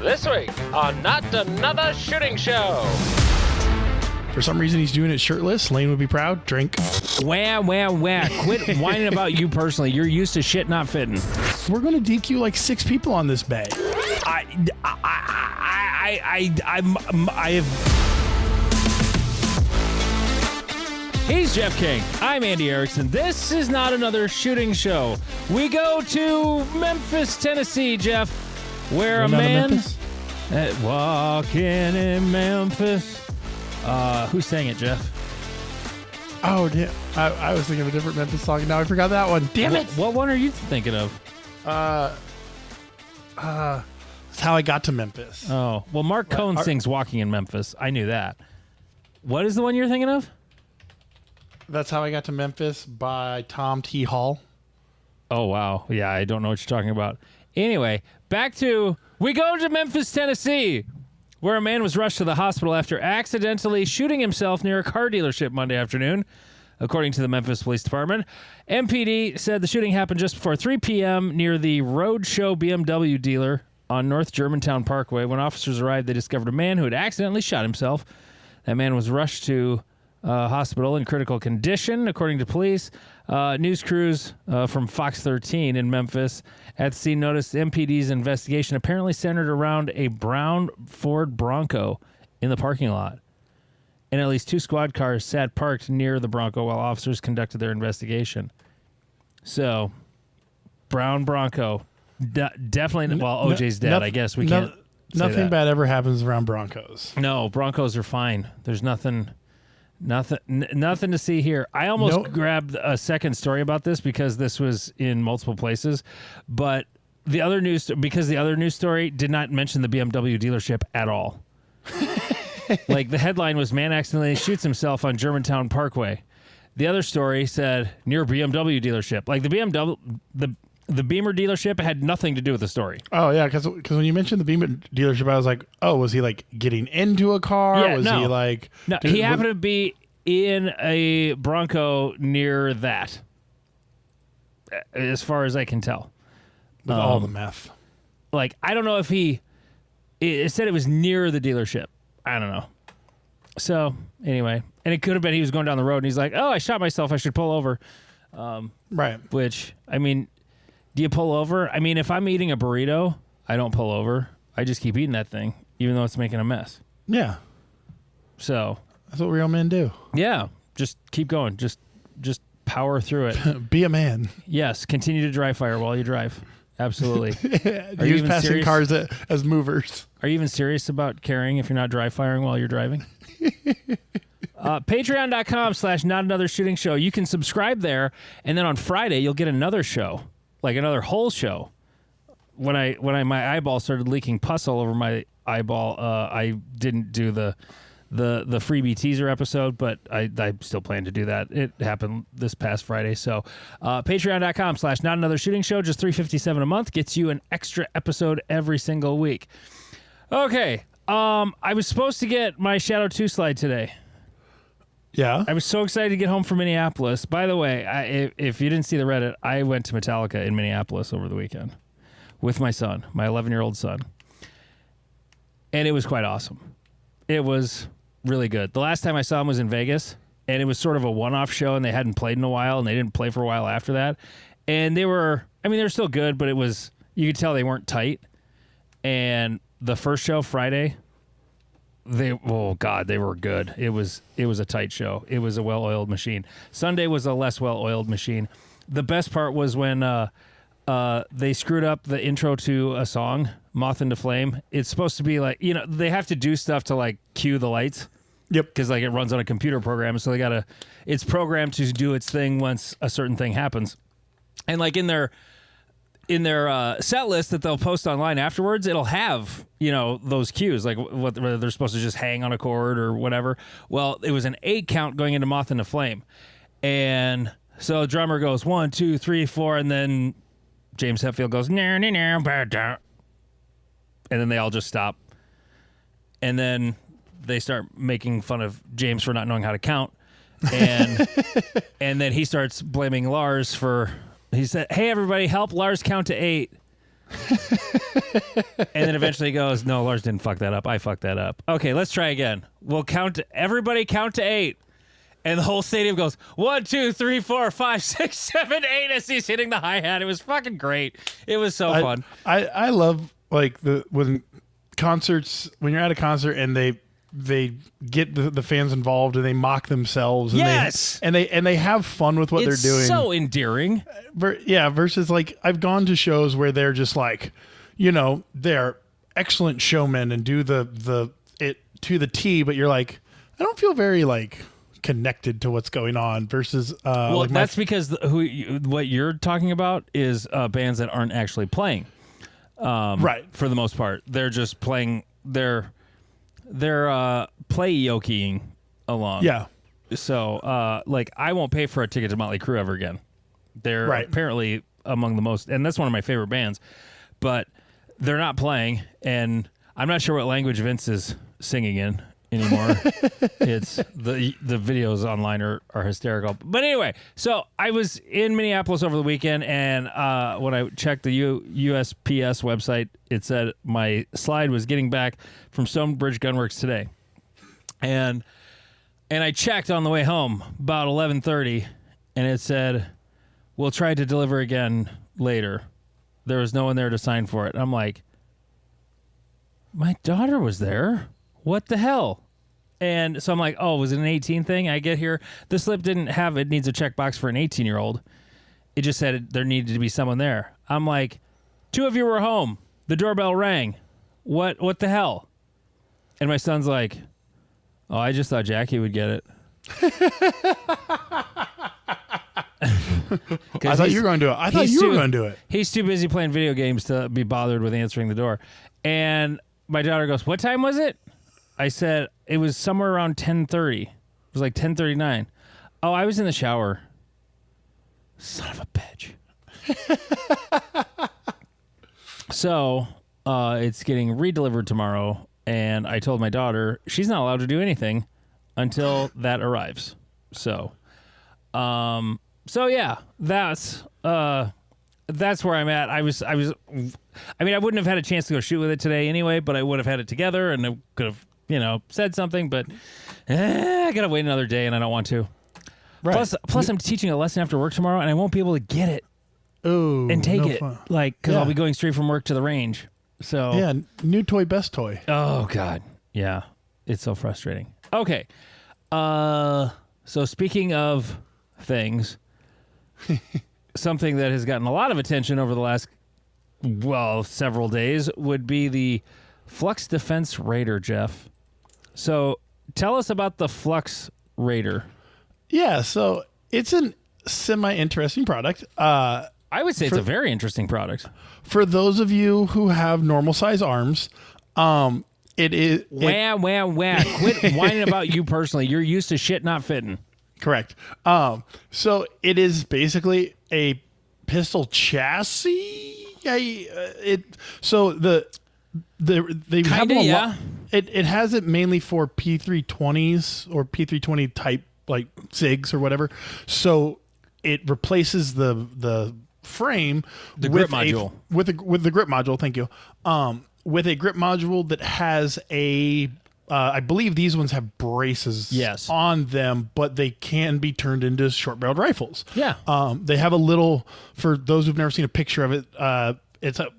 This week on Not Another Shooting Show. For some reason, he's doing it shirtless. Lane would be proud. Drink. Wah, wah, wah. Quit whining about you personally. You're used to shit not fitting. We're going to DQ like 6 people on this bay. I have... He's Jeff King. I'm Andy Erickson. This is Not Another Shooting Show. We go to Memphis, Tennessee, Jeff, where a man... Walking in Memphis. Who sang it, Jeff? Oh, damn. I was thinking of a different Memphis song, and now I forgot that one. Damn it. What one are you thinking of? That's How I Got to Memphis. Oh, well, Mark Cohn sings Walking in Memphis. I knew that. What is the one you're thinking of? That's How I Got to Memphis by Tom T. Hall. Oh, wow. Yeah, I don't know what you're talking about. Anyway, we go to Memphis, Tennessee, where a man was rushed to the hospital after accidentally shooting himself near a car dealership Monday afternoon. According to the Memphis Police Department, MPD said the shooting happened just before 3 p.m. near the Roadshow BMW dealer on North Germantown Parkway. When officers arrived, they discovered a man who had accidentally shot himself. That man was rushed to hospital in critical condition, according to police. News crews from Fox 13 in Memphis at the scene noticed MPD's investigation apparently centered around a brown Ford Bronco in the parking lot. And at least 2 squad cars sat parked near the Bronco while officers conducted their investigation. So, brown Bronco. Definitely, well, OJ's dead, I guess. We can't say Nothing that. bad ever happens around Broncos. No, Broncos are fine. There's nothing to see here. I almost grabbed a second story about this because this was in multiple places, but the other news story did not mention the BMW dealership at all. Like, the headline was "Man accidentally shoots himself on Germantown Parkway." The other story said near BMW dealership. Like, the Beamer dealership had nothing to do with the story. Oh, yeah, because when you mentioned the Beamer dealership, I was like, oh, was he, like, getting into a car? Yeah, he, like... No, he happened to be in a Bronco near that, as far as I can tell. With all the meth. Like, I don't know if it said it was near the dealership. I don't know. So, anyway. And it could have been he was going down the road, and he's like, oh, I shot myself. I should pull over. Right. Which, I mean... Do you pull over? I mean, if I'm eating a burrito, I don't pull over. I just keep eating that thing, even though it's making a mess. Yeah. So. That's what real men do. Yeah. Just keep going. Just power through it. Be a man. Yes. Continue to dry fire while you drive. Absolutely. Are you passing serious? Cars as movers. Are you even serious about carrying if you're not dry firing while you're driving? Patreon.com/NotAnotherShootingShow. You can subscribe there, and then on Friday you'll get another show. Like another whole show. When my eyeball started leaking pus all over my eyeball, I didn't do the freebie teaser episode, but I still plan to do that. It happened this past Friday. So patreon.com/NotAnotherShootingShow, just $3.57 a month, gets you an extra episode every single week. Okay. I was supposed to get my Shadow 2 slide today. Yeah. I was so excited to get home from Minneapolis. By the way, if you didn't see the Reddit, I went to Metallica in Minneapolis over the weekend with my son, my 11-year-old son. And it was quite awesome. It was really good. The last time I saw him was in Vegas, and it was sort of a one-off show, and they hadn't played in a while, and they didn't play for a while after that. And they were still good, but you could tell they weren't tight. And the first show, Friday... They were good. It was a tight show. It was a well-oiled machine. Sunday was a less well-oiled machine. The best part was when they screwed up the intro to a song, Moth into Flame. It's supposed to be like, they have to do stuff to like cue the lights. Yep. Because like it runs on a computer program, so it's programmed to do its thing once a certain thing happens. And like in their set list that they'll post online afterwards, it'll have, those cues, like whether they're supposed to just hang on a cord or whatever. Well, it was an 8 count going into Moth into Flame. And so the drummer goes 1, 2, 3, 4, and then James Hetfield goes, nah, nah, nah, bah, bah. And then they all just stop. And then they start making fun of James for not knowing how to count. And and then he starts blaming Lars for... He said, hey, everybody, help Lars count to 8. And then eventually he goes, no, Lars didn't fuck that up. I fucked that up. Okay, let's try again. Everybody count to 8. And the whole stadium goes 1, 2, 3, 4, 5, 6, 7, 8 as he's hitting the hi-hat. It was fucking great. It was so fun. I love like when you're at a concert and they get the fans involved and they mock themselves. And yes, and they have fun with what they're doing. It's so endearing. Yeah, versus like I've gone to shows where they're just like, they're excellent showmen and do it to the T, but you're like, I don't feel very like connected to what's going on. Versus well, like that's because what you're talking about is bands that aren't actually playing. Right. For the most part, they're just playing. They're play yokiing along. Yeah. So, like, I won't pay for a ticket to Motley Crue ever again. They're apparently among the most, and that's one of my favorite bands, but they're not playing, and I'm not sure what language Vince is singing in anymore. It's the videos online are hysterical. But anyway, so I was in Minneapolis over the weekend, and when I checked the USPS website, it said my slide was getting back from Stonebridge Gunworks today. And I checked on the way home about 11:30, and it said, we'll try to deliver again later. There was no one there to sign for it. I'm like, my daughter was there. What the hell? And so I'm like, oh, was it an 18 thing? I get here. The slip didn't have it needs a checkbox for an 18-year-old. It just said there needed to be someone there. I'm like, 2 of you were home. The doorbell rang. What the hell? And my son's like, oh, I just thought Jackie would get it. I thought you were going to do it. I thought you were going to do it. He's too busy playing video games to be bothered with answering the door. And my daughter goes, what time was it? I said, it was somewhere around 10:30. It was like 10:39. Oh, I was in the shower. Son of a bitch. So, it's getting redelivered tomorrow. And I told my daughter she's not allowed to do anything until that arrives. So yeah, that's where I'm at. I mean, I wouldn't have had a chance to go shoot with it today anyway, but I would have had it together and I could have, said something, but I gotta wait another day and I don't want to. Right. Plus I'm teaching a lesson after work tomorrow and I won't be able to get it. Ooh, and take no it. Fun. Like, cause I'll be going straight from work to the range. So yeah, new toy, best toy. Oh God. Yeah. It's so frustrating. Okay. So speaking of things, something that has gotten a lot of attention over the last, several days would be the Flux Defense Raider, Jeff. So tell us about the Flux Raider. Yeah. So it's a semi-interesting product. I would say it's a very interesting product. For those of you who have normal size arms, it is... Wah. Quit whining about you personally. You're used to shit not fitting. Correct. So it is basically a pistol chassis. They have it has it mainly for P320s or P320 type like SIGs or whatever. So it replaces the frame, the grip module with the grip module. Thank you. With a grip module that has a I believe these ones have braces on them, but they can be turned into short-barreled rifles. Yeah. They have a little, for those who've never seen a picture of it, it's at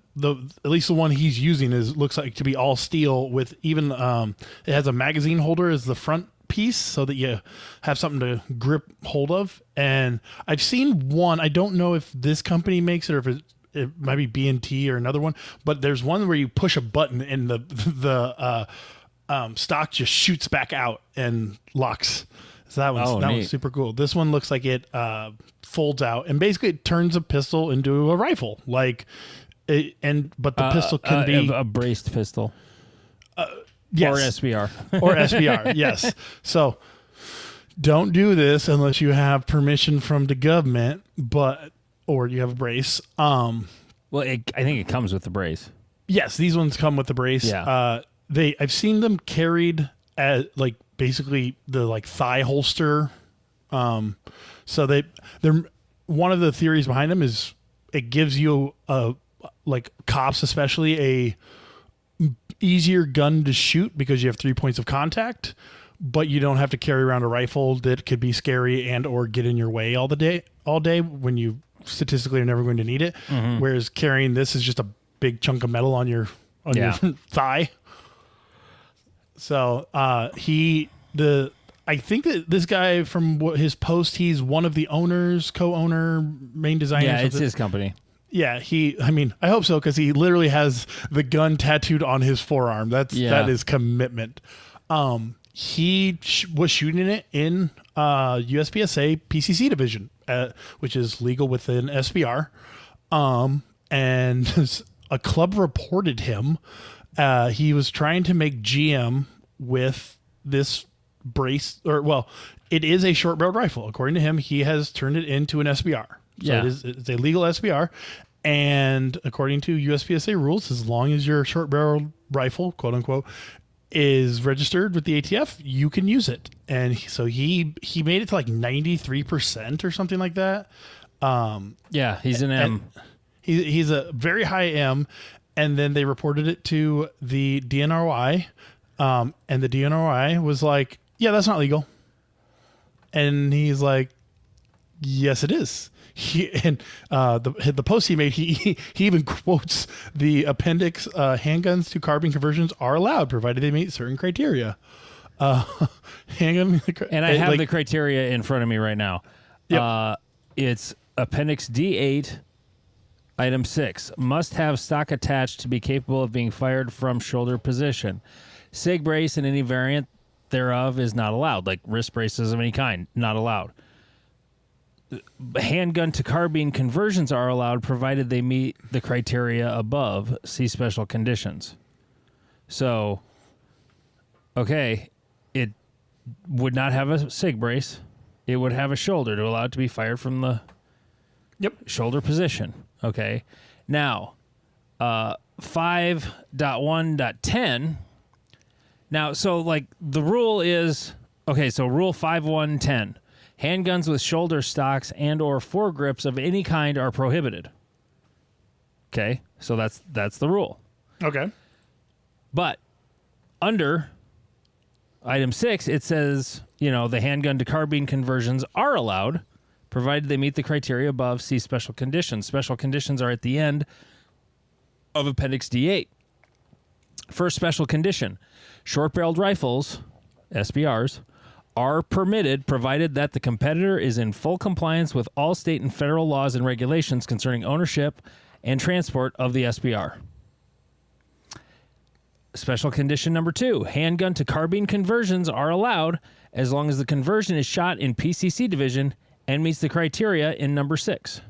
least the one he's using looks like to be all steel with even it has a magazine holder as the front piece so that you have something to grip hold of. And I've seen one, I don't know if this company makes it or if it might be B&T or another one, but there's one where you push a button and the stock just shoots back out and locks. So that one's super cool. This one looks like it folds out and basically it turns a pistol into a rifle. But the pistol can be a braced pistol. Yes. Or SBR. Or SBR, yes. So don't do this unless you have permission from the government, or you have a brace. I think it comes with the brace. Yes, these ones come with the brace. Yeah. I've seen them carried at basically the thigh holster. So they're one of the theories behind them is it gives you like cops, especially a easier gun to shoot because you have 3 points of contact, but you don't have to carry around a rifle that could be scary and or get in your way all day when you statistically are never going to need it. Mm-hmm. Whereas carrying this is just a big chunk of metal on your your thigh. So I think that this guy, from his post, he's one of the owners, co-owner, main designer. Yeah, it's his company. Yeah, I hope so, because he literally has the gun tattooed on his forearm. That is commitment. He was shooting it in USPSA PCC division, which is legal within SBR. And a club reported him. He was trying to make GM with this brace, it is a short-barreled rifle. According to him, he has turned it into an SBR. So it's a legal SBR. And according to USPSA rules, as long as your short-barreled rifle, quote-unquote, is registered with the ATF, you can use it. And so he made it to like 93% or something like that. He's an M. He's a very high M. And then they reported it to the DNRY. And the DNRY was like, yeah, that's not legal. And he's like, yes, it is. The post he made, he even quotes the appendix, handguns to carbine conversions are allowed, provided they meet certain criteria. Handgun, and I have the criteria in front of me right now. Yep. It's appendix D8, item 6, must have stock attached to be capable of being fired from shoulder position. SIG brace and any variant thereof is not allowed, like wrist braces of any kind, not allowed. Handgun to carbine conversions are allowed, provided they meet the criteria above. See special conditions. So, okay, it would not have a SIG brace. It would have a shoulder to allow it to be fired from the shoulder position. Okay. Now, 5.1.10. Now, so like the rule is, okay, so rule 5.1.10. Handguns with shoulder stocks and or foregrips of any kind are prohibited. Okay, so that's the rule. Okay. But under item 6, it says, the handgun to carbine conversions are allowed, provided they meet the criteria above. See special conditions. Special conditions are at the end of Appendix D8. First special condition, short-barreled rifles, SBRs, are permitted, provided that the competitor is in full compliance with all state and federal laws and regulations concerning ownership and transport of the SBR. Special condition number 2, handgun to carbine conversions are allowed as long as the conversion is shot in PCC division and meets the criteria in number 6.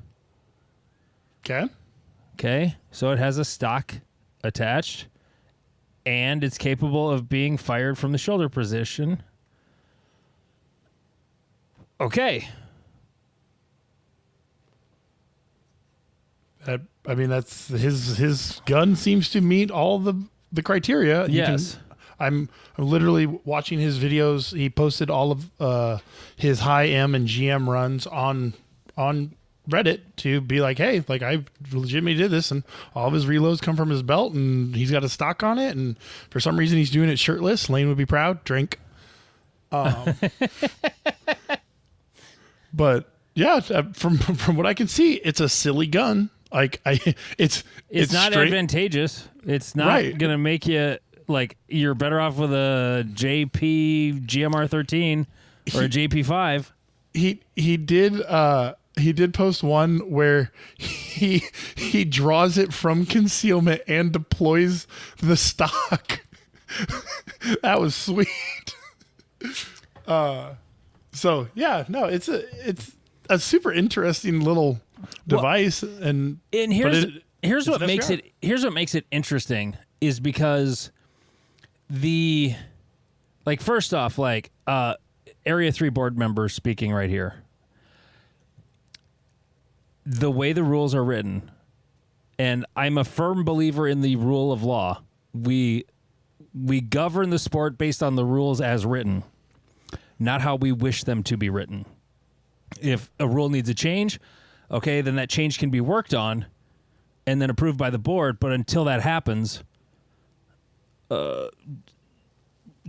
Okay, so it has a stock attached and it's capable of being fired from the shoulder position. Okay. That's his gun seems to meet all the criteria. Yes. I'm literally watching his videos. He posted all of his high M and GM runs on Reddit to be like, hey, like I legitimately did this, and all of his reloads come from his belt, and he's got a stock on it, and for some reason he's doing it shirtless. Lane would be proud. Drink. But yeah, from what I can see, it's a silly gun. Like it's not advantageous. It's not gonna make you like you're better off with a JP GMR 13 or a JP 5. He did post one where he draws it from concealment and deploys the stock. That was sweet. So yeah, no, it's a super interesting little device, and here's what makes it interesting is because first off, Area 3 board members speaking right here. The way the rules are written, and I'm a firm believer in the rule of law. We govern the sport based on the rules as written, not how we wish them to be written. If a rule needs a change, okay, then that change can be worked on and then approved by the board. But until that happens,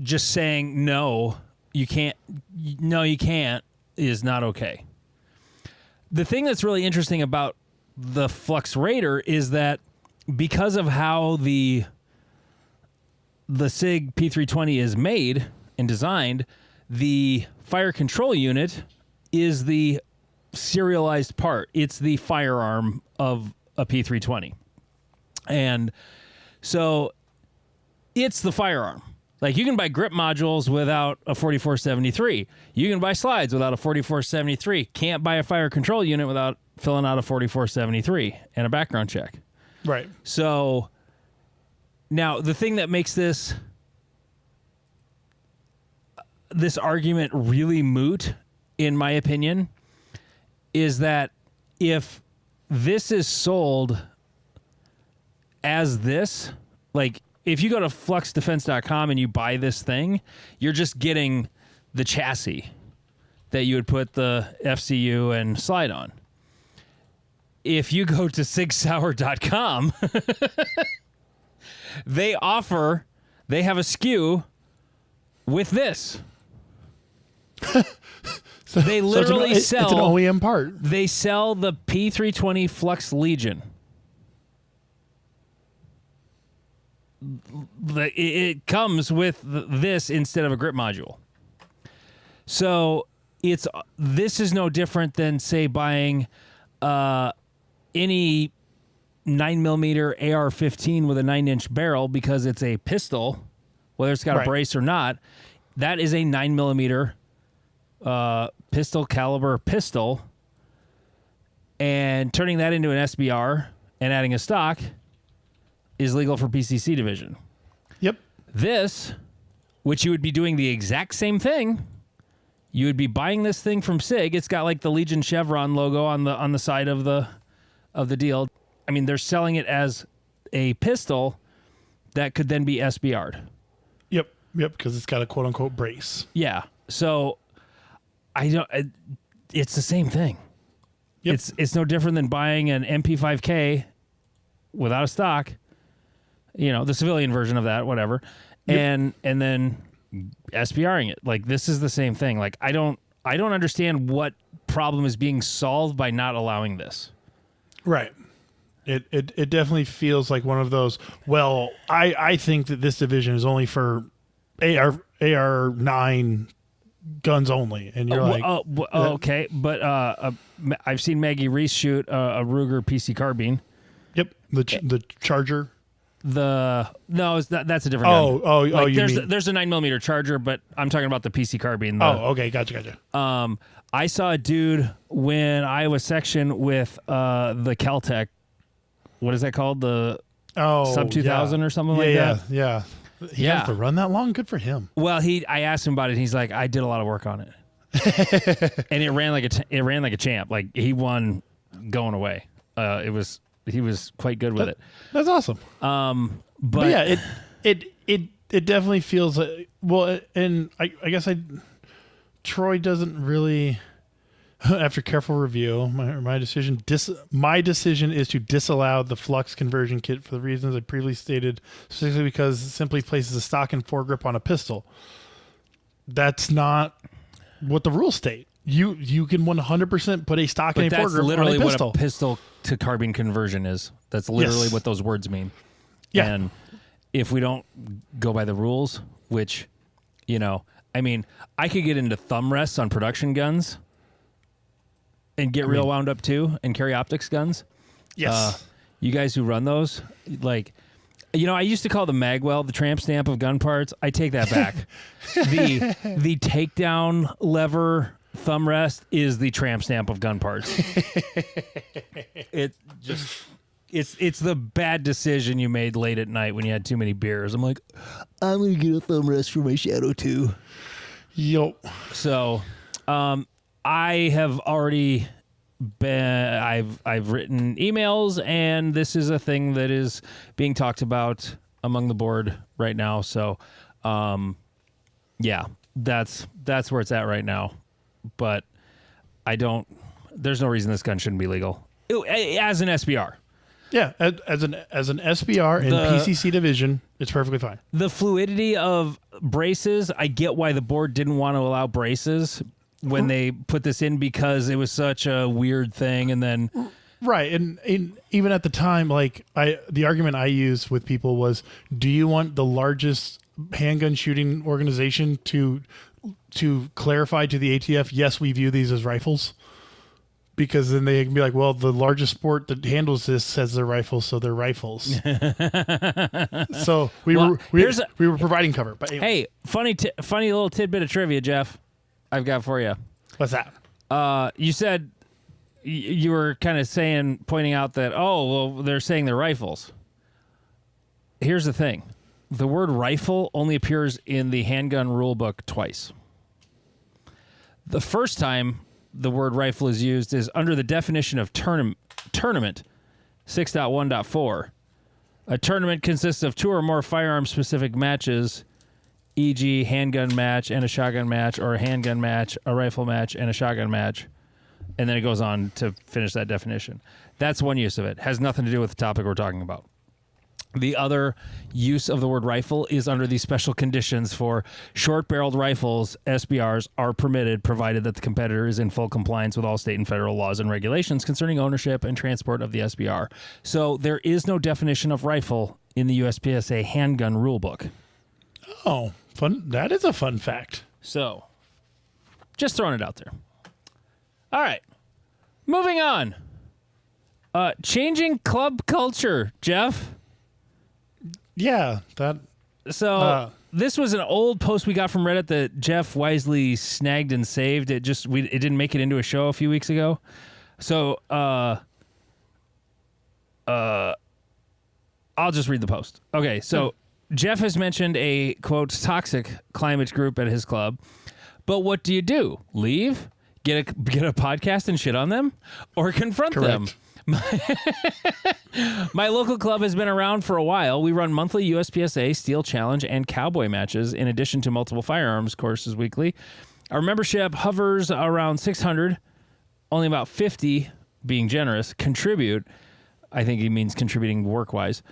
just saying no, you can't is not okay. The thing that's really interesting about the Flux Raider is that because of how the SIG P320 is made and designed, the fire control unit is the serialized part. It's the firearm of a P320. And so it's the firearm. Like, you can buy grip modules without a 4473. You can buy slides without a 4473. Can't buy a fire control unit without filling out a 4473 and a background check. Right. So now the thing that makes this argument really moot, in my opinion, is that if this is sold as this, like, if you go to fluxdefense.com and you buy this thing, you're just getting the chassis that you would put the FCU and slide on. If you go to sigsauer.com, they have a SKU with this. They literally sell. It's an OEM part. They sell the P320 Flux Legion. It comes with this instead of a grip module. So this is no different than, say, buying any 9mm AR-15 with a 9-inch barrel because it's a pistol, whether it's got a brace or not. That is a 9mm pistol caliber pistol, and turning that into an SBR and adding a stock is legal for PCC division. Yep. This, which you would be doing the exact same thing, you would be buying this thing from SIG. It's got like the Legion Chevron logo on the side of the deal. I mean, they're selling it as a pistol that could then be SBR'd. Yep, because it's got a quote unquote brace. Yeah. So it's the same thing. Yep. It's no different than buying an MP5K without a stock, the civilian version of that, whatever, and then SBRing it. Like, this is the same thing. Like, I don't understand what problem is being solved by not allowing this. Right. It definitely feels like one of those, well, I think that this division is only for AR-9 guns only, and you're okay, but I've seen Maggie Reese shoot a Ruger PC carbine. Yep, the Charger. That's a different gun. Like, there's a 9mm Charger, but I'm talking about the PC carbine. Okay, gotcha. I saw a dude win Iowa section with the Caltech. What is that called? The Sub 2000 or something like that. Yeah. He had to run that long. Good for him. Well, I asked him about it. He's like, I did a lot of work on it, and it ran like a champ. Like, he won going away. He was quite good with it. That's awesome. But yeah, it definitely feels like, well, and I guess Troy doesn't really. After careful review, my decision is to disallow the Flux conversion kit for the reasons I previously stated, specifically because it simply places a stock and foregrip on a pistol. That's not what the rules state. You can 100% put a stock and a foregrip on a pistol. That's literally what a pistol to carbine conversion is. That's literally what those words mean. Yeah. And if we don't go by the rules, which, I mean, I could get into thumb rests on production guns and get real wound up too, and carry optics guns. Yes. You guys who run those, like, I used to call the Magwell the tramp stamp of gun parts. I take that back. The takedown lever thumb rest is the tramp stamp of gun parts. It's the bad decision you made late at night when you had too many beers. I'm like, I'm gonna get a thumb rest for my Shadow 2. Yo. So, I have already I've written emails, and this is a thing that is being talked about among the board right now. So, that's where it's at right now. But there's no reason this gun shouldn't be legal as an SBR. Yeah, as an SBR and PCC division, it's perfectly fine. The fluidity of braces, I get why the board didn't want to allow braces when they put this in because it was such a weird thing, and then right, and even at the time, like the argument I used with people was, do you want the largest handgun shooting organization to clarify to the ATF, yes, we view these as rifles? Because then they can be like, well, the largest sport that handles this says they're rifles, so they're rifles. So we were providing cover. But anyway. Hey, funny little tidbit of trivia, Jeff, I've got for you. What's that? You said you were kind of pointing out that, they're saying they're rifles. Here's the thing. The word rifle only appears in the handgun rule book twice. The first time the word rifle is used is under the definition of tournament 6.1.4. A tournament consists of 2 or more firearm-specific matches, e.g. handgun match and a shotgun match, or a handgun match, a rifle match, and a shotgun match. And then it goes on to finish that definition. That's one use of it. Has nothing to do with the topic we're talking about. The other use of the word rifle is under the special conditions for short-barreled rifles. SBRs are permitted, provided that the competitor is in full compliance with all state and federal laws and regulations concerning ownership and transport of the SBR. So there is no definition of rifle in the USPSA handgun rulebook. Oh, fun! That is a fun fact. So, just throwing it out there. All right, moving on. Changing club culture, Jeff. Yeah, that. So this was an old post we got from Reddit that Jeff wisely snagged and saved. It didn't make it into a show a few weeks ago. So I'll just read the post. Okay, so Jeff has mentioned a quote toxic climate group at his club. But what do? Leave? Get a podcast and shit on them, or confront them? My local club has been around for a while. We run monthly USPSA, Steel Challenge, and Cowboy matches, in addition to multiple firearms courses weekly. Our membership hovers around 600, only about 50, being generous, contribute. I think he means contributing work-wise.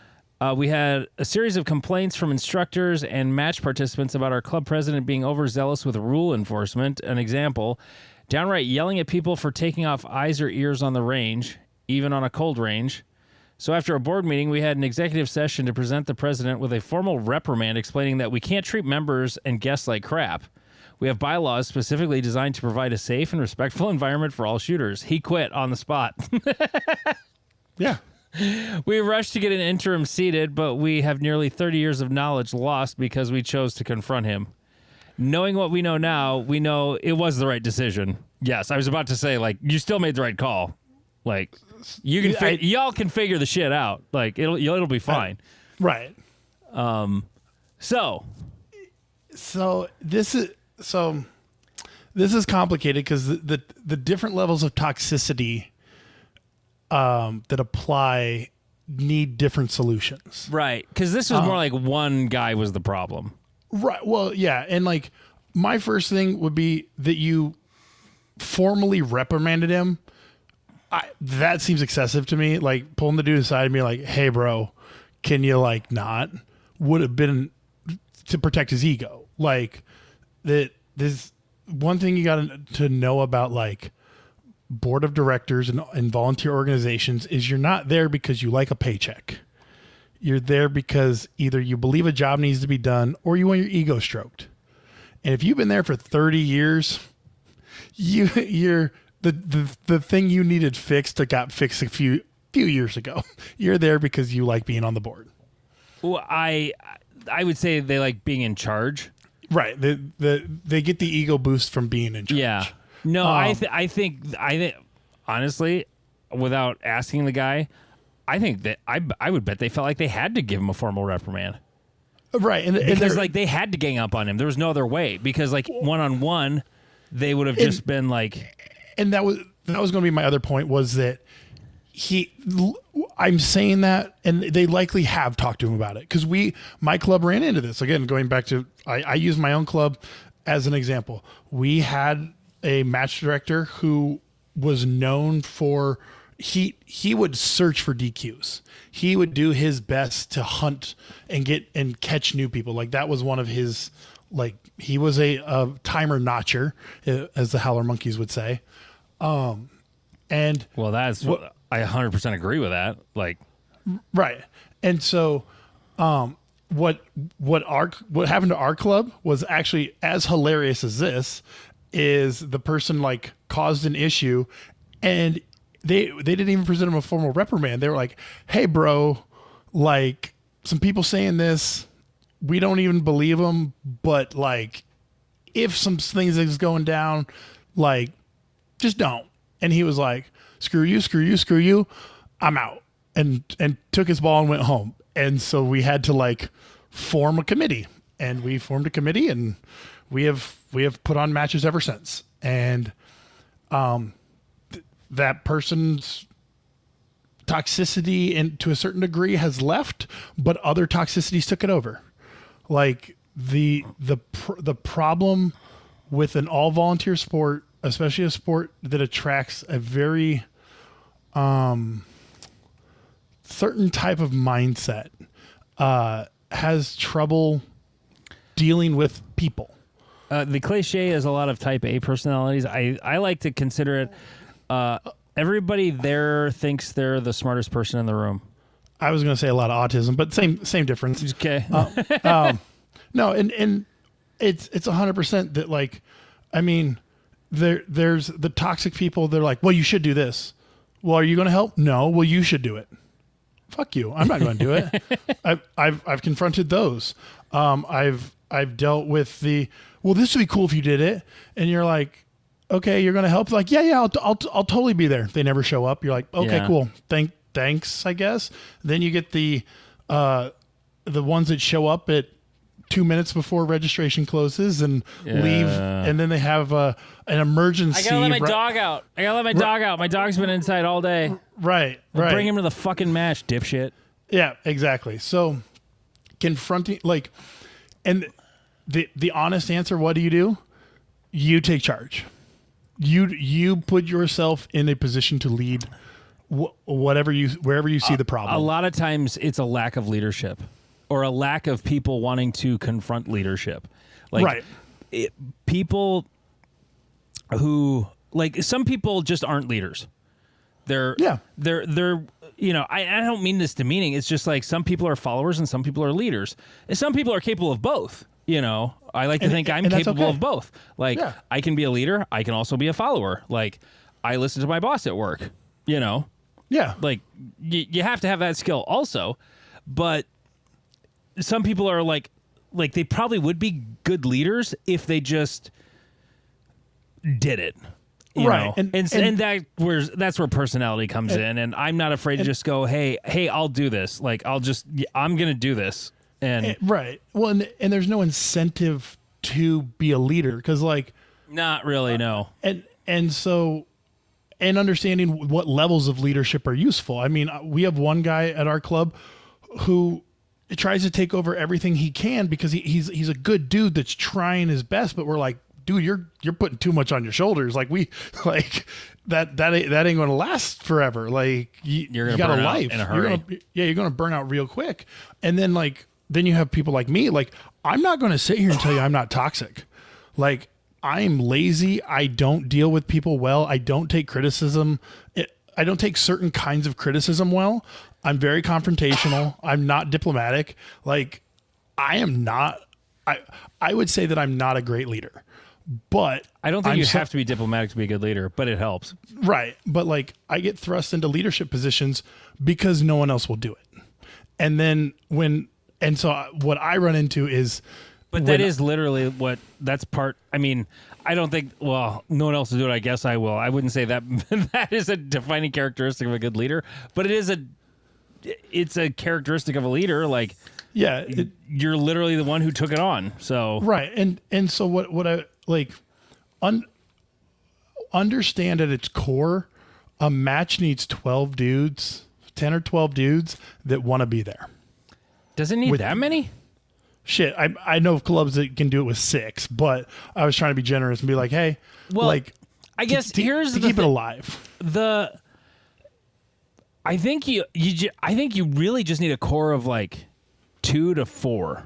We had a series of complaints from instructors and match participants about our club president being overzealous with rule enforcement. An example, downright yelling at people for taking off eyes or ears on the range, even on a cold range. So after a board meeting, we had an executive session to present the president with a formal reprimand explaining that we can't treat members and guests like crap. We have bylaws specifically designed to provide a safe and respectful environment for all shooters. He quit on the spot. Yeah. We rushed to get an interim seated, but we have nearly 30 years of knowledge lost because we chose to confront him. Knowing what we know now, we know it was the right decision. Yes, I was about to say, like, you still made the right call. Like, you can y'all can figure the shit out. Like, it'll be fine. Right. So this is complicated because the different levels of toxicity that apply need different solutions. Right, because this was more like one guy was the problem. Right. Well, yeah, and like my first thing would be that you formally reprimanded him. That seems excessive to me. Like pulling the dude aside and being like, "Hey, bro, can you like not?" Would have been to protect his ego. Like that. There's one thing you got to know about like board of directors and volunteer organizations is you're not there because you like a paycheck. You're there because either you believe a job needs to be done or you want your ego stroked. And if you've been there for 30 years, you're the thing you needed fixed that got fixed a few years ago. You're there because you like being on the board. Well, I would say they like being in charge. Right. They get the ego boost from being in charge. Yeah. No, I think honestly, without asking the guy, I think that I would bet they felt like they had to give him a formal reprimand. Right. Because like they had to gang up on him. There was no other way because like one-on-one, they would have just been like. And that was going to be my other point was that I'm saying that, and they likely have talked to him about it because my club ran into this again. Going back to, I use my own club as an example. We had a match director who was known for he would search for DQs. He would do his best to hunt and catch new people. Like that was one of his, like he was a timer notcher, as the Howler Monkeys would say. And well, I 100% agree with that. Like, right. And so, what happened to our club was actually as hilarious as this. Is the person like caused an issue, and they didn't even present him a formal reprimand. They were like, "Hey, bro, like some people saying this, we don't even believe them, but like if some things is going down, like just don't." And he was like, "Screw you, screw you, screw you, I'm out," and took his ball and went home. And so we had to like form a committee, and we formed a committee, and we have put on matches ever since. And that person's toxicity and to a certain degree has left, but other toxicities took it over. Like the problem with an all volunteer sport, especially a sport that attracts a very certain type of mindset, has trouble dealing with people. The cliche is a lot of type A personalities. I like to consider it, everybody there thinks they're the smartest person in the room. I was going to say a lot of autism, but same difference. Okay. No, and it's 100% that, like, I mean, there's the toxic people. They're like, well, you should do this. Well, are you going to help? No. Well, you should do it. Fuck you. I'm not going to do it. I've confronted those. I've dealt with well, this would be cool if you did it. And you're like, okay, you're going to help. Like, yeah, I'll totally be there. They never show up. You're like, okay, Yeah. cool. Thanks, I guess. Then you get the ones that show up at 2 minutes before registration closes and leave. And then they have an emergency. I gotta let my dog out. My dog's been inside all day. Right. Bring him to the fucking match, dipshit. Yeah, exactly. So confronting, like, and the honest answer, what do? You take charge. You put yourself in a position to lead wherever you see the problem. A lot of times it's a lack of leadership or a lack of people wanting to confront leadership. Like, right. People who, like, some people just aren't leaders. They're you know, I don't mean this demeaning. It's just like some people are followers and some people are leaders. And some people are capable of both. You know, I like to think I'm capable of both. Like, I can be a leader. I can also be a follower. Like, I listen to my boss at work, you know? Yeah. Like, you have to have that skill also. But some people are like they probably would be good leaders if they just did it. You know? And that's where personality comes in. And I'm not afraid to just go, hey, I'll do this. Like, I'm going to do this. And right. Well, and there's no incentive to be a leader because, like, not really, no. And so, and understanding what levels of leadership are useful. I mean, we have one guy at our club who tries to take over everything he can because he's a good dude that's trying his best. But we're like, dude, you're putting too much on your shoulders. Like that ain't going to last forever. Like you got a life in a hurry. You're going to burn out real quick. And then then you have people like me. Like, I'm not going to sit here and tell you I'm not toxic. Like, I'm lazy. I don't deal with people well. I don't take criticism. I don't take certain kinds of criticism well. I'm very confrontational. I'm not diplomatic. Like, I am not. I would say that I'm not a great leader. But I don't think you have to be diplomatic to be a good leader, but it helps. Right. But, like, I get thrust into leadership positions because no one else will do it. And then so what I run into is... But that is literally that's part... I mean, I don't think... Well, no one else will do it. I guess I will. I wouldn't say that that is a defining characteristic of a good leader, but it's a characteristic of a leader. Like, yeah, you're literally the one who took it on. So... Right. And so what I... Like, understand at its core, a match needs 12 dudes, 10 or 12 dudes that want to be there. Does it need that many? Shit, I know of clubs that can do it with 6, but I was trying to be generous and be like, hey, well, like, I guess here's to keep it alive. I think you really just need a core of like 2 to 4.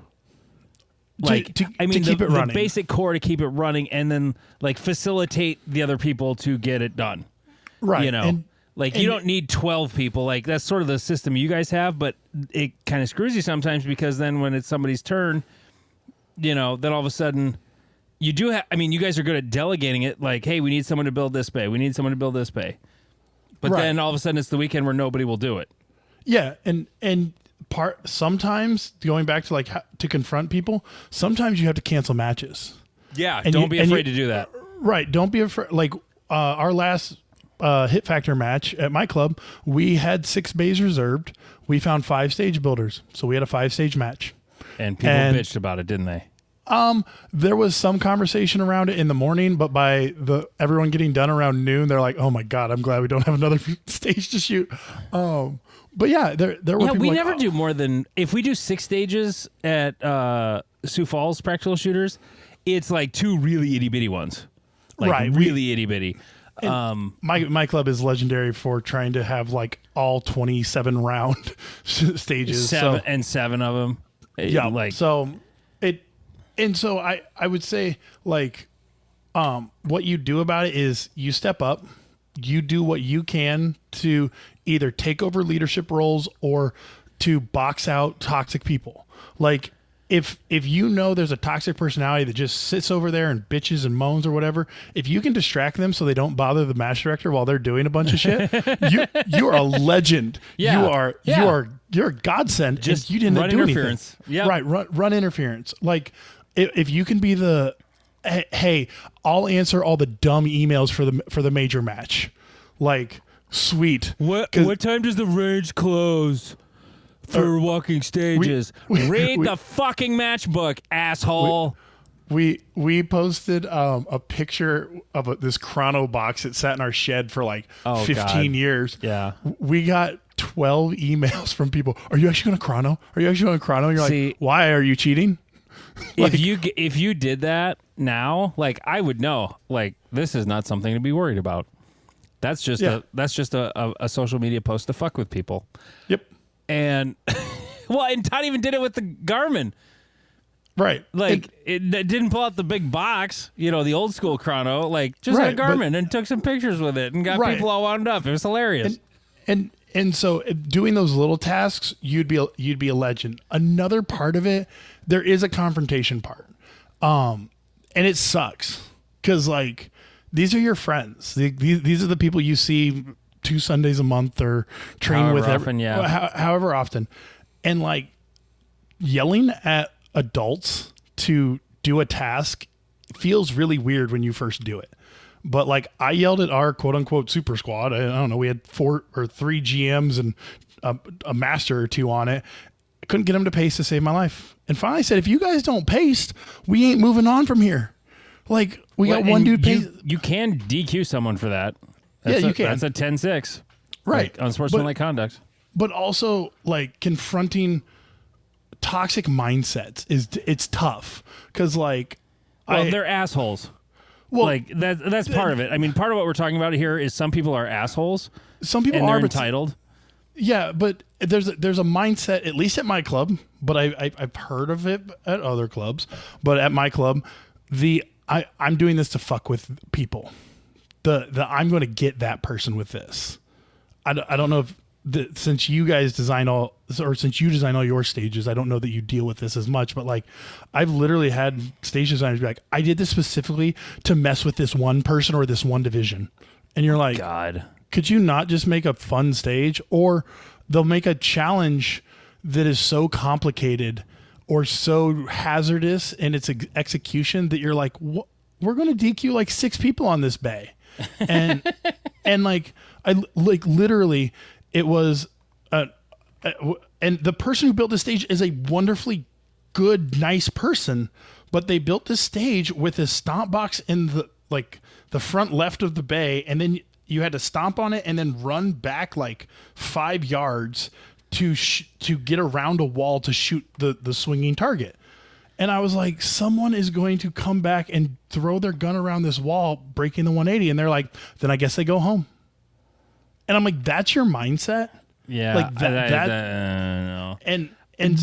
Like to keep it running. The basic core to keep it running, and then like facilitate the other people to get it done. Right. You know, you don't need 12 people. Like that's sort of the system you guys have, but it kind of screws you sometimes because then when it's somebody's turn, you know, then all of a sudden you do have. I mean, you guys are good at delegating it. Like, hey, we need someone to build this bay. We need someone to build this bay. But then all of a sudden it's the weekend where nobody will do it. Yeah, and sometimes going back to like to confront people, sometimes you have to cancel matches. Yeah, and don't be afraid to do that. Right, don't be afraid. Like our last Hit Factor match at my club, we had 6 bays reserved. We found 5 stage builders, so we had a 5-stage match. And people bitched about it, didn't they? There was some conversation around it in the morning, but by everyone getting done around noon, they're like, "Oh my god, I'm glad we don't have another stage to shoot." But yeah, there were. Yeah, people we like, never do more than if we do 6 stages at Sioux Falls Practical Shooters. It's like 2 really itty bitty ones, like right? Really itty bitty. My club is legendary for trying to have like all 27 round stages, 7 of them. Yeah, like so it. And so I would say like what you do about it is you step up, you do what you can to either take over leadership roles or to box out toxic people. Like if you know there's a toxic personality that just sits over there and bitches and moans or whatever, if you can distract them so they don't bother the match director while they're doing a bunch of shit, you are a legend. Yeah. You're a godsend. Just you didn't run do interference. anything. Yeah. Right. Run interference. Like if you can be the, hey, I'll answer all the dumb emails for the major match. Like, sweet. What time does the range close for walking stages? Read the fucking match book, asshole. We posted a picture of this chrono box that sat in our shed for like 15 years. Yeah. We got 12 emails from people. Are you actually going to chrono? Are you actually going to chrono? And you're like, why are you cheating? Like, if you did that now, like I would know, like this is not something to be worried about. That's just a social media post to fuck with people. Yep. And and Todd even did it with the Garmin. Right. Like it didn't pull out the big box, you know, the old school chrono, like just a Garmin and took some pictures with it and got people all wound up. It was hilarious. And so doing those little tasks, you'd be a legend. Another part of it, there is a confrontation part. And it sucks cuz like these are your friends. These are the people you see 2 Sundays a month or train however often. And like yelling at adults to do a task feels really weird when you first do it. But like I yelled at our quote unquote super squad. I don't know. We had 4 or 3 GMs and a master or 2 on it. I couldn't get them to pace to save my life. And finally I said, if you guys don't pace, we ain't moving on from here. Like we got one dude pace. You can DQ someone for that. You can. That's a 10-6. Right. Like, unsportsmanlike conduct. But also like confronting toxic mindsets it's tough because like they're assholes. Well, like that's part of it. I mean, part of what we're talking about here is some people are assholes. Some people and are they're entitled. Yeah, but there's a mindset, at least at my club, but I've heard of it at other clubs. But at my club, I'm doing this to fuck with people. The I'm going to get that person with this. I don't know if since you guys since you design all your stages, I don't know that you deal with this as much, but like I've literally had stage designers be like, I did this specifically to mess with this one person or this one division. And you're like, God, could you not just make a fun stage? Or they'll make a challenge that is so complicated or so hazardous in its execution that you're like, we're going to DQ like 6 people on this bay. And, and like, I like literally it was, and the person who built the stage is a wonderfully good, nice person, but they built this stage with a stomp box in the front left of the bay. And then you had to stomp on it and then run back like 5 yards to get around a wall to shoot the swinging target. And I was like, someone is going to come back and throw their gun around this wall, breaking the 180. And they're like, then I guess they go home. And I'm like, that's your mindset? Yeah. Like that. No. And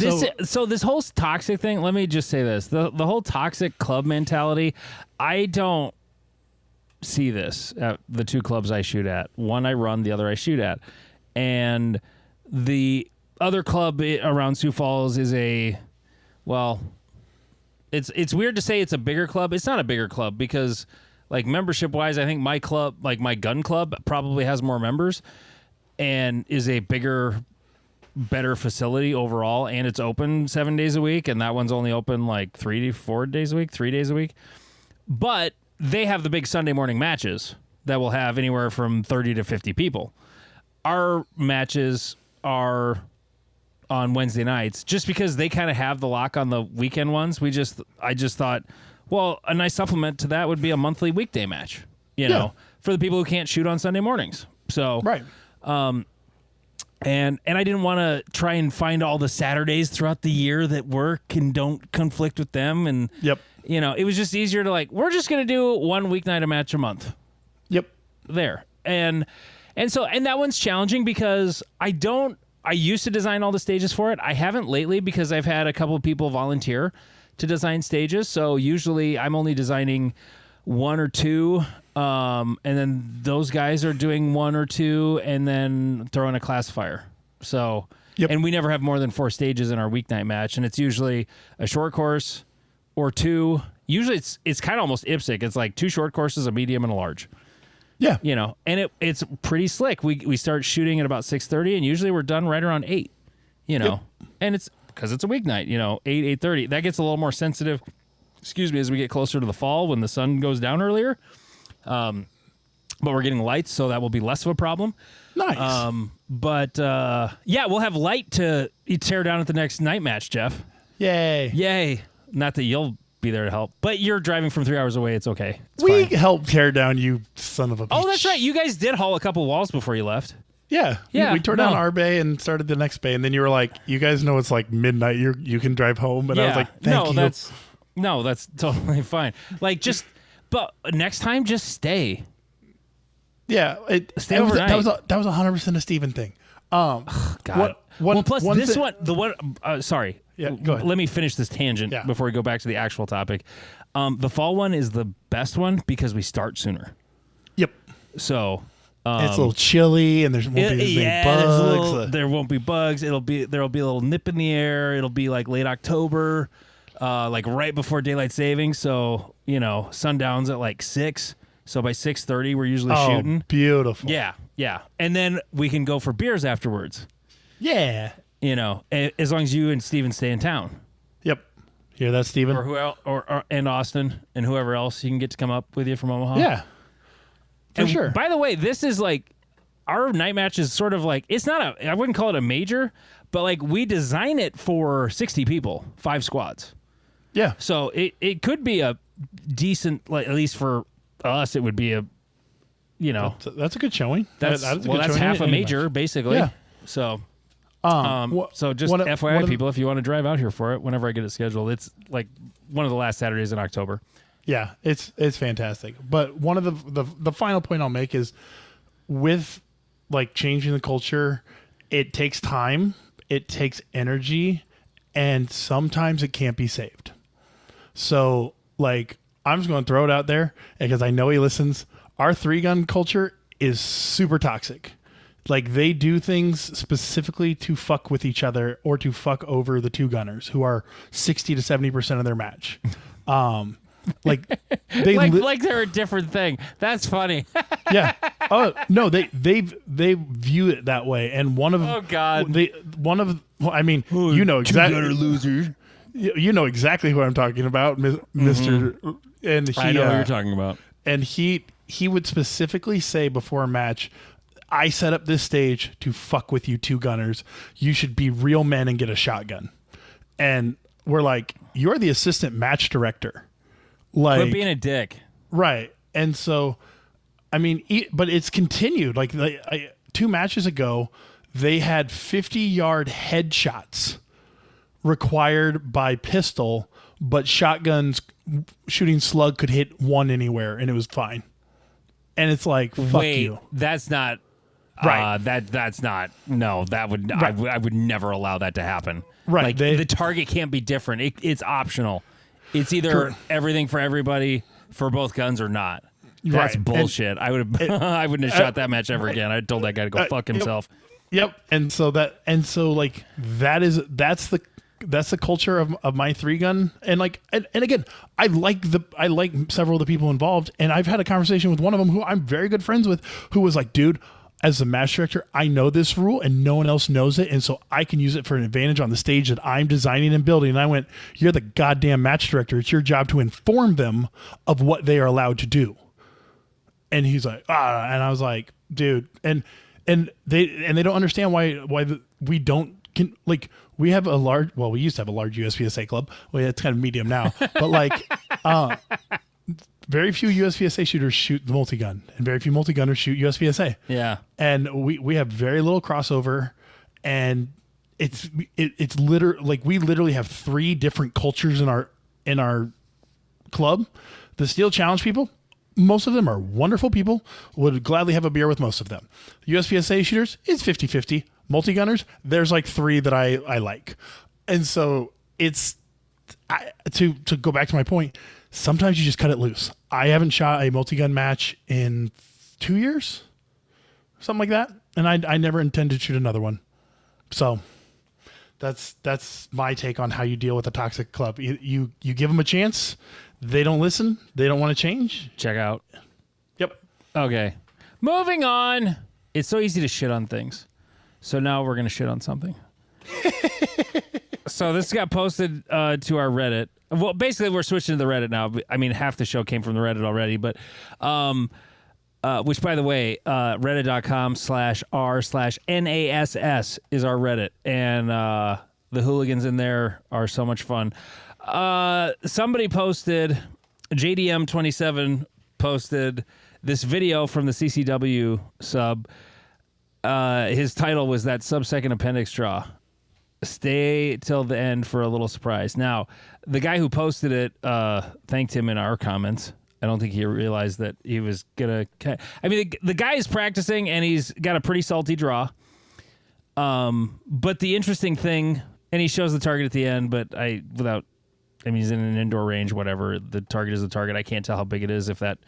so this whole toxic thing, let me just say this. The whole toxic club mentality, I don't see this at the two clubs I shoot at. One I run, the other I shoot at. And the other club around Sioux Falls is it's weird to say it's a bigger club. It's not a bigger club because like membership wise, I think my club, like my gun club, probably has more members and is a bigger, better facility overall, and it's open 7 days a week, and that one's only open like 3 days a week. But they have the big Sunday morning matches that will have anywhere from 30 to 50 people. Our matches are on Wednesday nights just because they kind of have the lock on the weekend ones. I just thought, well, a nice supplement to that would be a monthly weekday match, you know, for the people who can't shoot on Sunday mornings. So, right. And I didn't want to try and find all the Saturdays throughout the year that work and don't conflict with them. And, you know, it was just easier to like, we're just going to do one weeknight a match a month. Yep. There. And that one's challenging because I used to design all the stages for it. I haven't lately because I've had a couple of people volunteer to design stages. So usually I'm only designing one or two. And then those guys are doing one or two and then throwing a classifier. So, and we never have more than 4 stages in our weeknight match. And it's usually a short course or 2. Usually it's kind of almost IPSC. It's like 2 short courses, a medium and a large. Yeah. You know, and it's pretty slick. We start shooting at about 6:30 and usually we're done right around 8, you know, and it's because it's a weeknight, you know, 8:30. That gets a little more sensitive, as we get closer to the fall when the sun goes down earlier. But we're getting lights, so that will be less of a problem. Nice. We'll have light to tear down at the next night match, Jeff. Yay. Not that you'll be there to help, but you're driving from 3 hours away. It's okay. We helped tear down, you son of a bitch. Oh, that's right. You guys did haul a couple walls before you left. Yeah. We tore down our bay and started the next bay, and then you were like, you guys know it's like midnight. You can drive home. And I was like, thank you. That's totally fine. Like, but next time, just stay. Yeah. Stay overnight. That was 100% a Steven thing. God. Plus this one, sorry. Yeah, go ahead. Let me finish this tangent before we go back to the actual topic. The fall one is the best one because we start sooner. Yep. So it's a little chilly and there won't be any bugs. There won't be bugs. There'll be a little nip in the air. It'll be like late October, like right before daylight savings. So, you know, sundown's at like 6. So by 6:30, we're usually shooting. Beautiful. Yeah. And then we can go for beers afterwards. Yeah. You know, as long as you and Steven stay in town. Yep. Hear that, Steven? Or who else, and Austin and whoever else you can get to come up with you from Omaha. Yeah. For sure. By the way, this is like our night match is sort of like, it's not I wouldn't call it a major, but like we design it for 60 people, 5 squads. Yeah. So it could be a decent, like at least for us, it would be a, you know. That's a good showing. That's half a major, basically. Yeah. So. So just FYI, people, if you want to drive out here for it, whenever I get it scheduled, it's like one of the last Saturdays in October. Yeah, it's fantastic. But one of the final point I'll make is with like changing the culture, it takes time, it takes energy, and sometimes it can't be saved. So like I'm just going to throw it out there because I know he listens. Our 3-gun culture is super toxic. Like they do things specifically to fuck with each other or to fuck over the 2-gunners who are 60 to 70% of their match. Like they like they're a different thing. That's funny. Yeah. Oh no, they view it that way. And you know exactly. 2-gunner losers. You know exactly who I'm talking about, Mr. And I know who you're talking about. And he would specifically say before a match, I set up this stage to fuck with you 2-gunners. You should be real men and get a shotgun. And we're like, you're the assistant match director. Like, quit being a dick. Right. And so, I mean, but it's continued. Like 2 matches ago, they had 50-yard headshots required by pistol, but shotguns shooting slug could hit 1 anywhere, and it was fine. And it's like, fuck you. That's not... Right. That's not. No, that would I would never allow that to happen. Right. Like the target can't be different. It's optional. It's either everything for everybody for both guns or not. That's bullshit. I would have. I wouldn't have shot that match ever again. I told that guy to go fuck himself. Yep. And so like that's the culture of my 3-gun. And like and again, I like several of the people involved, and I've had a conversation with one of them who I'm very good friends with, who was like, dude, as the match director, I know this rule and no one else knows it, and so I can use it for an advantage on the stage that I'm designing and building. And I went, you're the goddamn match director. It's your job to inform them of what they are allowed to do. And he's like, and I was like, dude, and they don't understand why we don't we have a large, well, we used to have a large USPSA club. Well, it's kind of medium now, but like very few USPSA shooters shoot the multi-gun, and very few multi-gunners shoot USPSA. Yeah. And we have very little crossover, and it's literally like we literally have 3 different cultures in our club. The Steel Challenge people, most of them are wonderful people, would gladly have a beer with most of them. USPSA shooters, it's 50-50. Multi-gunners, there's like 3 that I like. And so it's to go back to my point, sometimes you just cut it loose. I haven't shot a multi-gun match in 2 years, something like that, and I never intend to shoot another one. So that's my take on how you deal with a toxic club. You give them a chance, they don't listen, they don't want to change. Check out. Yep. Okay. Moving on. It's so easy to shit on things. So now we're going to shit on something. So this got posted to our Reddit. Well, basically, we're switching to the Reddit now. I mean, half the show came from the Reddit already, but which, by the way, reddit.com/r/NASS is our Reddit. And the hooligans in there are so much fun. Somebody posted, JDM27 posted this video from the CCW sub. His title was that sub-second appendix draw. Stay till the end for a little surprise. Now, the guy who posted it thanked him in our comments. I don't think he realized that he was going to... I mean, the guy is practicing, and he's got a pretty salty draw. But the interesting thing... And he shows the target at the end, but he's in an indoor range, whatever. The target is the target. I can't tell how big it is if that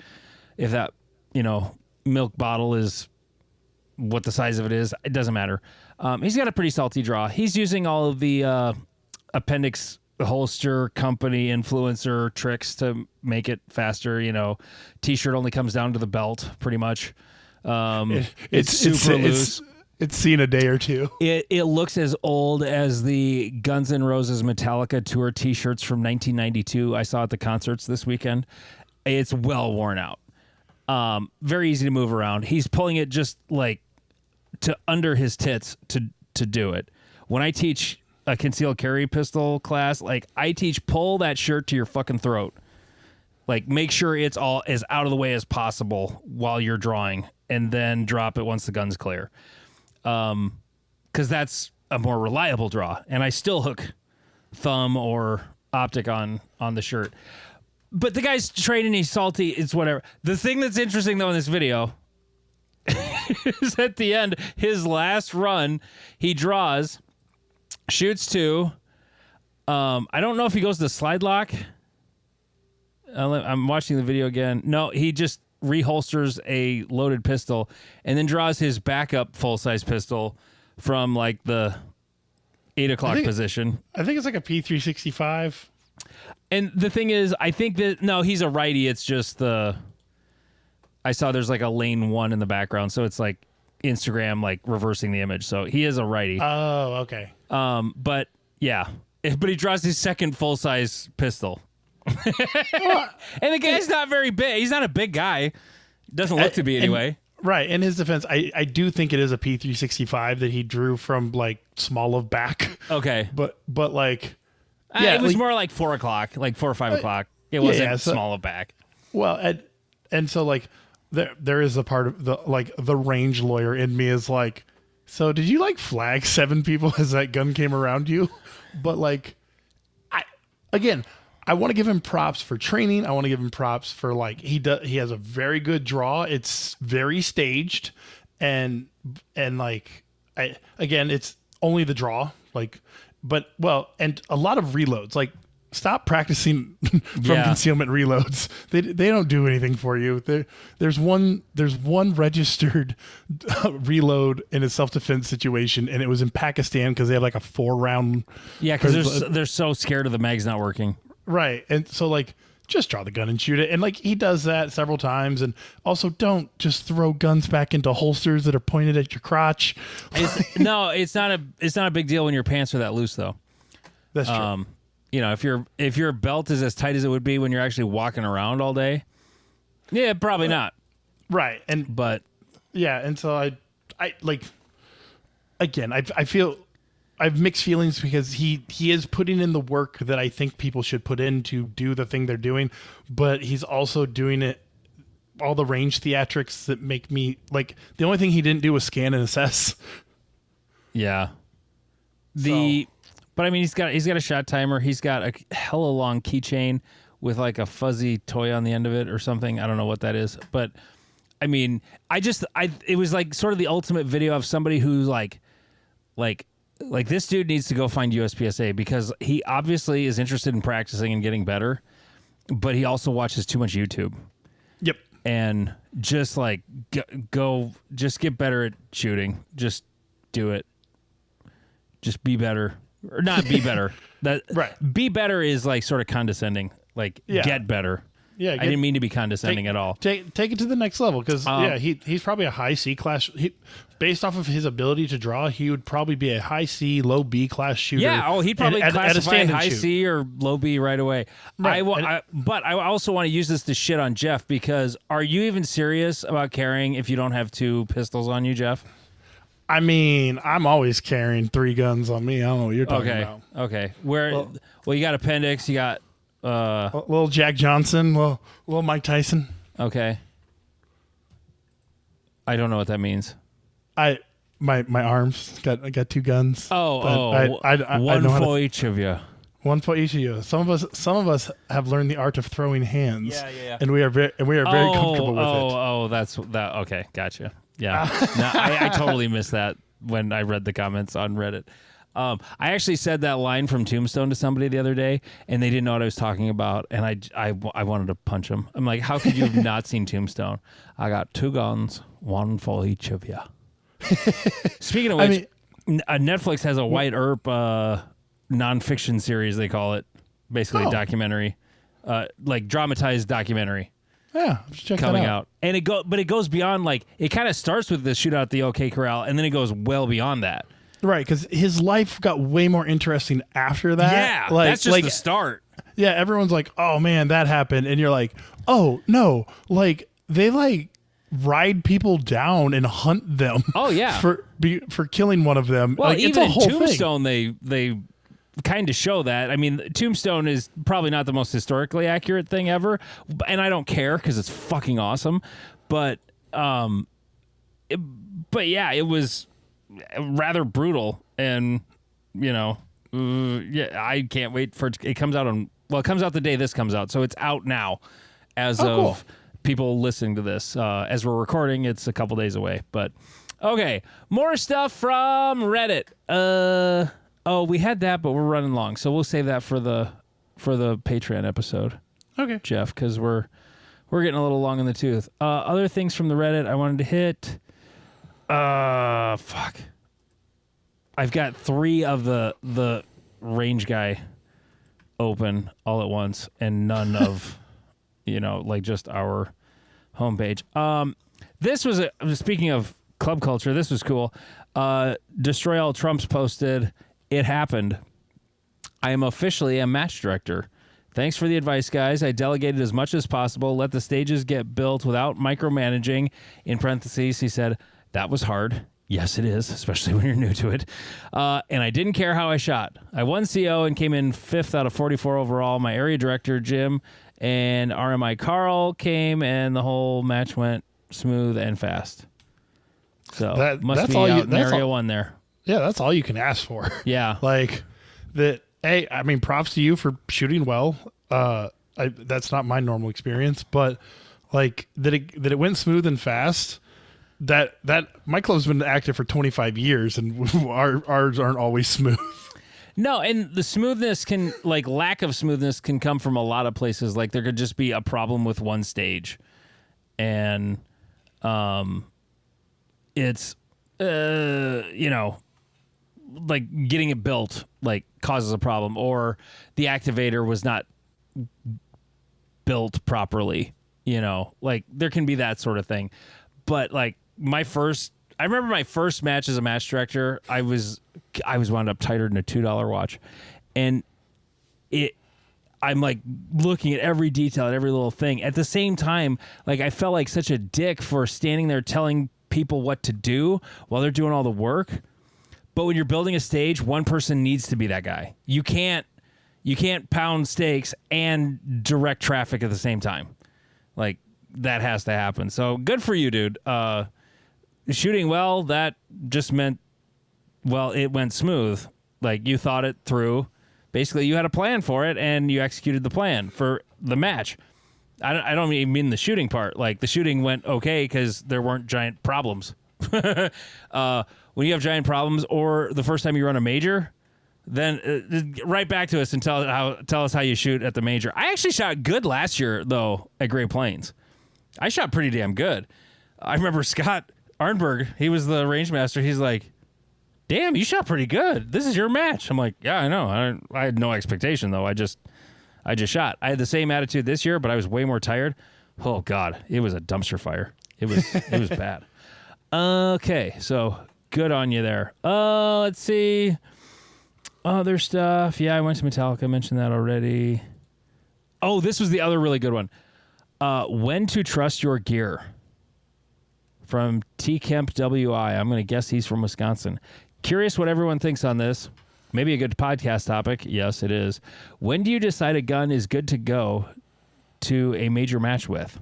milk bottle is... what the size of it is, it doesn't matter. He's got a pretty salty draw. He's using all of the appendix holster company influencer tricks to make it faster. T-shirt only comes down to the belt, pretty much. It's super loose. It's seen a day or two. It looks as old as the Guns N' Roses Metallica tour T-shirts from 1992 I saw at the concerts this weekend. It's well worn out. Very easy to move around. He's pulling it just like to under his tits to do it. When I teach a concealed carry pistol class, like I teach pull that shirt to your fucking throat. Like make sure it's all as out of the way as possible while you're drawing, and then drop it once the gun's clear. Because that's a more reliable draw. And I still hook thumb or optic on the shirt. But the guy's training, he's salty, it's whatever. The thing that's interesting, though, in this video is at the end, his last run, he draws, shoots 2. I don't know if he goes to slide lock. I'm watching the video again. No, he just reholsters a loaded pistol and then draws his backup full-size pistol from, like, the 8 o'clock position. I think it's like a P365. And the thing is, I think that, no, he's a righty. It's just I saw there's like a lane 1 in the background. So it's like Instagram, like reversing the image. So he is a righty. Oh, okay. But yeah, but he draws his second full-size pistol. And the guy's not very big. He's not a big guy. Doesn't look to be anyway. Right. In his defense, I do think it is a P365 that he drew from like small of back. Okay. But like, yeah, it was more like 4 o'clock, like 4 or 5 o'clock. It wasn't small of back. Well, and so like there is a part of the range lawyer in me is like, so did you like flag 7 people as that gun came around you? But like, I want to give him props for training. I want to give him props for like he has a very good draw. It's very staged, and like it's only the draw, like, but and a lot of reloads. Like, stop practicing from concealment reloads. They don't do anything for you. There's one registered reload in a self-defense situation, and it was in Pakistan because they have like a 4-round. Yeah, because they're so scared of the mags not working. Right, and so like, just draw the gun and shoot it. And like, he does that several times. And also, don't just throw guns back into holsters that are pointed at your crotch. It's not a big deal when your pants are that loose, though. That's true. You know, if your belt is as tight as it would be when you're actually walking around all day, yeah, probably not. Right, but yeah, and so I like, again, I feel I have mixed feelings because he is putting in the work that I think people should put in to do the thing they're doing, but he's also doing it all the range theatrics that make me like, the only thing he didn't do was scan and assess. Yeah. But I mean, he's got a shot timer. He's got a hella long keychain with like a fuzzy toy on the end of it or something. I don't know what that is, but I mean, it was like sort of the ultimate video of somebody who's like this dude needs to go find USPSA, because he obviously is interested in practicing and getting better, but he also watches too much YouTube. Yep. And just like just get better at shooting. Just do it. Just be better. Or not be better. Right. Be better is like sort of condescending. Like, get better. Yeah, I didn't mean to be condescending at all. Take it to the next level, because he's probably a high C class. Based off of his ability to draw, he would probably be a high C, low B class shooter. Yeah, he'd probably classify high C or low B right away. Right. But I also want to use this to shit on Jeff, because are you even serious about carrying if you don't have 2 pistols on you, Jeff? I mean, I'm always carrying 3 guns on me. I don't know what you're talking about. Okay. Well, you got appendix. You got little Jack Johnson, little Mike Tyson. Okay. I don't know what that means. My arms I got 2 guns. One for each of you. One for each of you. Some of us have learned the art of throwing hands. Yeah. And we are very comfortable with it. That's that. Okay, gotcha. Yeah. No, I totally missed that when I read the comments on Reddit. I actually said that line from Tombstone to somebody the other day, and they didn't know what I was talking about, and I wanted to punch them. I'm like, how could you have not seen Tombstone? I got 2 guns, one for each of you. Speaking of which, Netflix has a White Earp nonfiction series, they call it. Basically documentary. Like dramatized documentary. Yeah, check coming that out. And it goes beyond, like, it kind of starts with the shootout at the OK Corral, and then it goes well beyond that. Right, because his life got way more interesting after that. Yeah, that's just the start. Yeah, everyone's like, oh man, that happened. And you're like, oh no, like, they like ride people down and hunt them. Oh yeah. For killing one of them. Well, like, even it's a whole in Tombstone, they kind of show that. I mean, Tombstone is probably not the most historically accurate thing ever, and I don't care because it's fucking awesome. But yeah, it was rather brutal, and I can't wait for it. It comes out it comes out the day this comes out, so it's out now as of cool. people listening to this. As we're recording, it's a couple days away. But okay, more stuff from Reddit. We had that, but we're running long, so we'll save that for the Patreon episode. Okay, Jeff, because we're getting a little long in the tooth. Other things from the Reddit I wanted to hit. Fuck. I've got 3 of the range guy open all at once, and none of like just our homepage. This was speaking of club culture, this was cool. Destroy All Trumps posted, "It happened. I am officially a match director. Thanks for the advice, guys. I delegated as much as possible, let the stages get built without micromanaging." In parentheses, he said, "That was hard. Yes, it is, especially when you're new to it. And I didn't care how I shot. I won CO and came in 5th out of 44 overall. My area director, Jim, and RMI Carl came, and the whole match went smooth and fast." So must be out in Area 1 there. Yeah, that's all you can ask for. Yeah. Like that. Hey, I mean, props to you for shooting well. That's not my normal experience, but like that it went smooth and fast. that my club's been active for 25 years, and ours aren't always smooth. No, and the smoothness can, like, lack of smoothness can come from a lot of places. Like, there could just be a problem with one stage, and it's like getting it built like causes a problem, or the activator was not built properly. Like there can be that sort of thing. But like I remember my first match as a match director, I was wound up tighter than a $2 watch, and I'm like looking at every detail, at every little thing. At the same time, like I felt like such a dick for standing there telling people what to do while they're doing all the work. But when you're building a stage, one person needs to be that guy. You can't pound stakes and direct traffic at the same time. Like that has to happen. So good for you, dude. Shooting well, that just meant, well, it went smooth. Like you thought it through. Basically, you had a plan for it, and you executed the plan for the match. I don't even mean the shooting part. Like the shooting went okay because there weren't giant problems. When you have giant problems, or the first time you run a major, then right back to us and tell us how you shoot at the major. I actually shot good last year though at Great Plains. I shot pretty damn good. I remember Scott Arnberg, he was the range master. He's like, damn, you shot pretty good. This is your match. I'm like, yeah, I know. I had no expectation, though. I just shot. I had the same attitude this year, but I was way more tired. Oh, God. It was a dumpster fire. It was bad. Okay, so good on you there. Let's see. Other stuff. Yeah, I went to Metallica. I mentioned that already. Oh, this was the other really good one. When to trust your gear. From T Kemp WI. I'm going to guess he's from Wisconsin. Curious what everyone thinks on this. Maybe a good podcast topic. Yes, it is. When do you decide a gun is good to go to a major match with?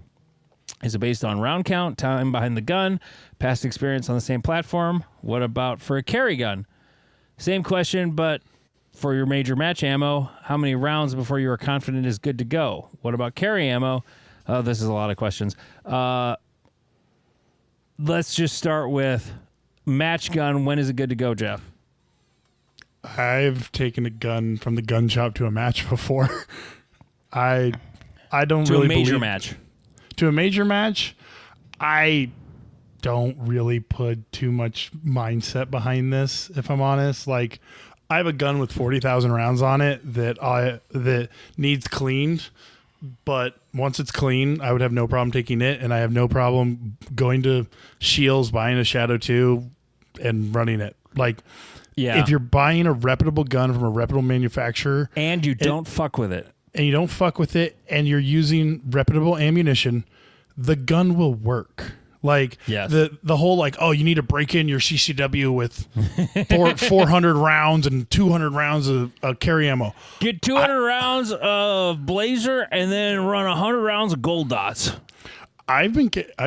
Is it based on round count, time behind the gun, past experience on the same platform? What about for a carry gun? Same question, but for your major match ammo, how many rounds before you are confident is good to go? What about carry ammo? This is a lot of questions. Let's just start with match gun. When is it good to go, Jeff? I've taken a gun from the gun shop to a match before. I don't really believe... To a major match, I don't really put too much mindset behind this, if I'm honest. Like, I have a gun with 40,000 rounds on it that needs cleaned. But once it's clean, I would have no problem taking it, and I have no problem going to Shields, buying a Shadow 2, and running it. Like, if you're buying a reputable gun from a reputable manufacturer... And you don't fuck with it. And you don't fuck with it, and you're using reputable ammunition, the gun will work. Like, yes. the whole, like, oh, you need to break in your CCW with 400 rounds and 200 rounds of carry ammo. Get 200 rounds of Blazer and then run 100 rounds of Gold Dots. I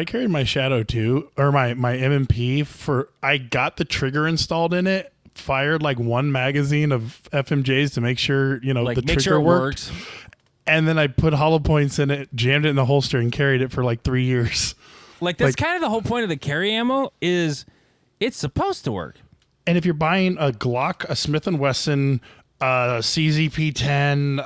carried my Shadow 2, or my M&P, I got the trigger installed in it, fired like one magazine of FMJs to make sure, like the trigger works. And then I put hollow points in it, jammed it in the holster, and carried it for like 3 years. Like, that's kind of the whole point of the carry ammo, is it's supposed to work. And if you're buying a Glock, a Smith & Wesson, CZP-10,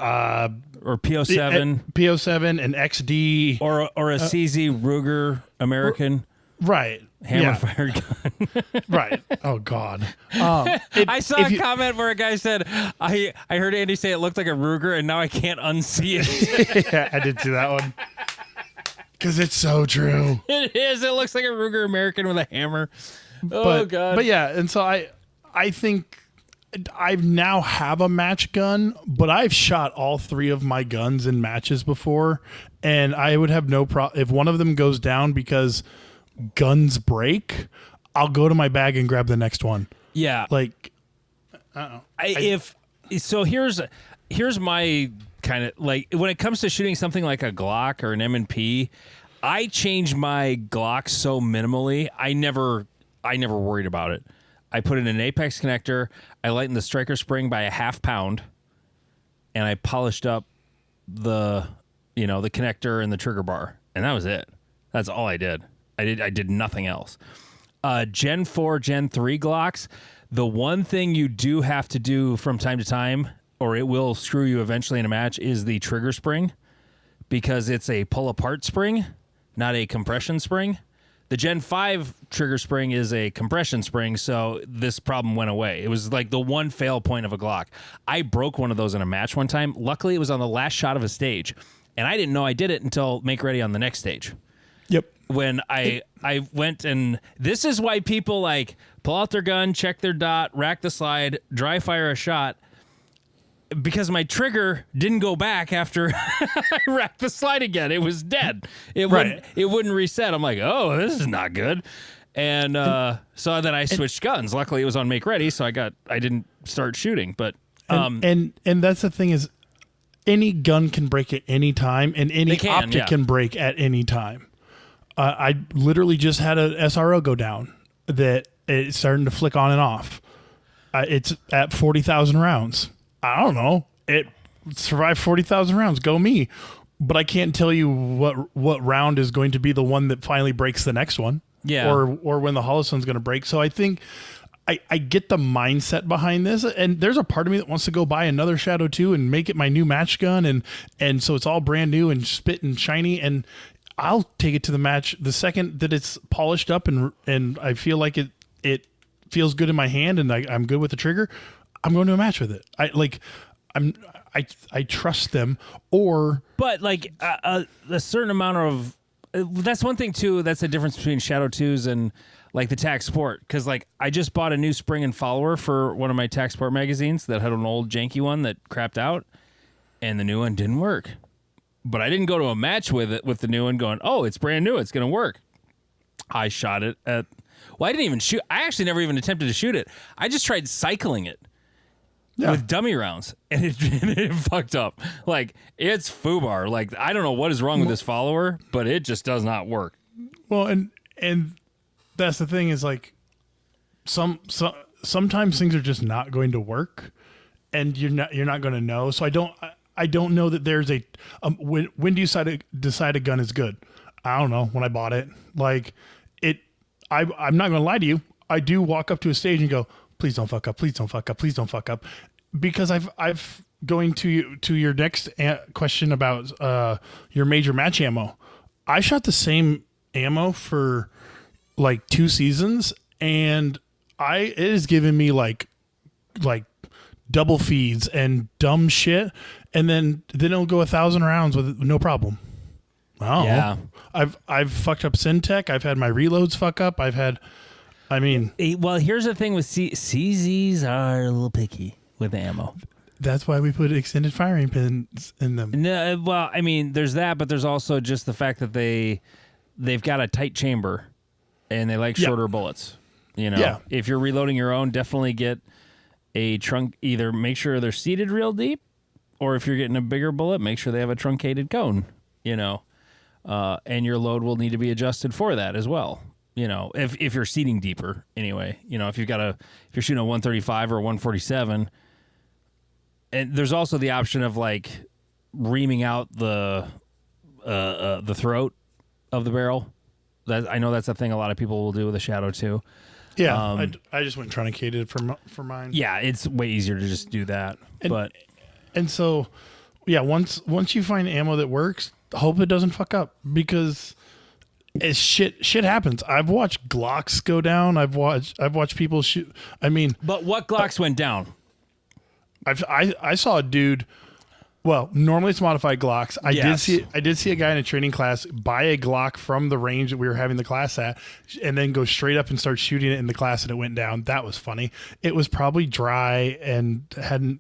or PO7, an XD, or a CZ Ruger American, right? Hammer-fired gun. Right. Oh, God. I saw a comment where a guy said, I heard Andy say it looked like a Ruger, and now I can't unsee it. Yeah, I did see that one. Because it's so true. It is. It looks like a Ruger American with a hammer. God. But yeah, and so I think I now have a match gun, but I've shot all three of my guns in matches before, and I would have no problem if one of them goes down because guns break. I'll go to my bag and grab the next one. Yeah, like I don't know. Here's my kind of, like, when it comes to shooting something like a Glock or an M&P, I change my Glock so minimally. I never worried about it. I put in an Apex connector, I lightened the striker spring by a half pound, and I polished up the connector and the trigger bar, and that was it. That's all I did. I did nothing else. Gen 4, Gen 3 Glocks, the one thing you do have to do from time to time, or it will screw you eventually in a match, is the trigger spring, because it's a pull-apart spring, not a compression spring. The Gen 5 trigger spring is a compression spring, so this problem went away. It was like the one fail point of a Glock. I broke one of those in a match one time. Luckily, it was on the last shot of a stage, and I didn't know I did it until make ready on the next stage. Yep. When I went, and this is why people like pull out their gun, check their dot, rack the slide, dry fire a shot, because my trigger didn't go back after I racked the slide again. It was dead. It wouldn't reset. I'm like, oh, this is not good. And so then I switched guns. Luckily, it was on make ready, so I didn't start shooting. But and that's the thing is, any gun can break at any time, and any optic can break at any time. I literally just had a SRO go down that it's starting to flick on and off. It's at 40,000 rounds. I don't know. It survived 40,000 rounds. Go me. But I can't tell you what round is going to be the one that finally breaks the next one. Yeah. Or when the Holosun's going to break. So I think I get the mindset behind this. And there's a part of me that wants to go buy another Shadow 2 and make it my new match gun. And so it's all brand new and spit and shiny. And I'll take it to the match the second that it's polished up and I feel like it feels good in my hand and I'm good with the trigger. I'm going to a match with it. I trust them. But like a certain amount of that's one thing too. That's the difference between Shadow 2s and like the TAC Sport, because like I just bought a new spring and follower for one of my TAC Sport magazines that had an old janky one that crapped out, and the new one didn't work. But I didn't go to a match with it with the new one going, oh, it's brand new, it's gonna work. I shot it at. Well, I didn't even shoot. I actually never even attempted to shoot it. I just tried cycling it. Yeah. With dummy rounds, and it fucked up. Like, it's FUBAR. Like, I don't know what is wrong with this follower, but it just does not work. Well, and that's the thing is like sometimes things are just not going to work, and you're not going to know. So I don't know that there's a when do you decide a gun is good? I don't know. When I bought it, like I'm not going to lie to you. I do walk up to a stage and go, please don't fuck up. Please don't fuck up. Please don't fuck up. Because I've going to your next question about your major match ammo. I shot the same ammo for like 2 seasons, and it has given me like double feeds and dumb shit, and then it'll go 1,000 rounds with no problem. Oh yeah, I've fucked up Syntech. I've had my reloads fuck up. Well, here's the thing with CZs are a little picky with ammo. That's why we put extended firing pins in them. No, well, I mean, there's that, but there's also just the fact that they've got a tight chamber, and they like shorter bullets. You know, if you're reloading your own, definitely get a trunk. Either make sure they're seated real deep, or if you're getting a bigger bullet, make sure they have a truncated cone. You know, and your load will need to be adjusted for that as well. You know, if you're seating deeper, anyway. You know, if you're shooting a 135 or a 147, and there's also the option of like reaming out the throat of the barrel. I know that's a thing a lot of people will do with a Shadow 2. Yeah, I just went truncated for mine. Yeah, it's way easier to just do that. And so, yeah, once you find ammo that works, hope it doesn't fuck up, because it's shit happens. I've watched Glocks go down. I've watched people shoot. I mean, but what Glocks went down? I saw a dude. Well, normally it's modified Glocks. I did see a guy in a training class buy a Glock from the range that we were having the class at, and then go straight up and start shooting it in the class, and it went down. That was funny. It was probably dry and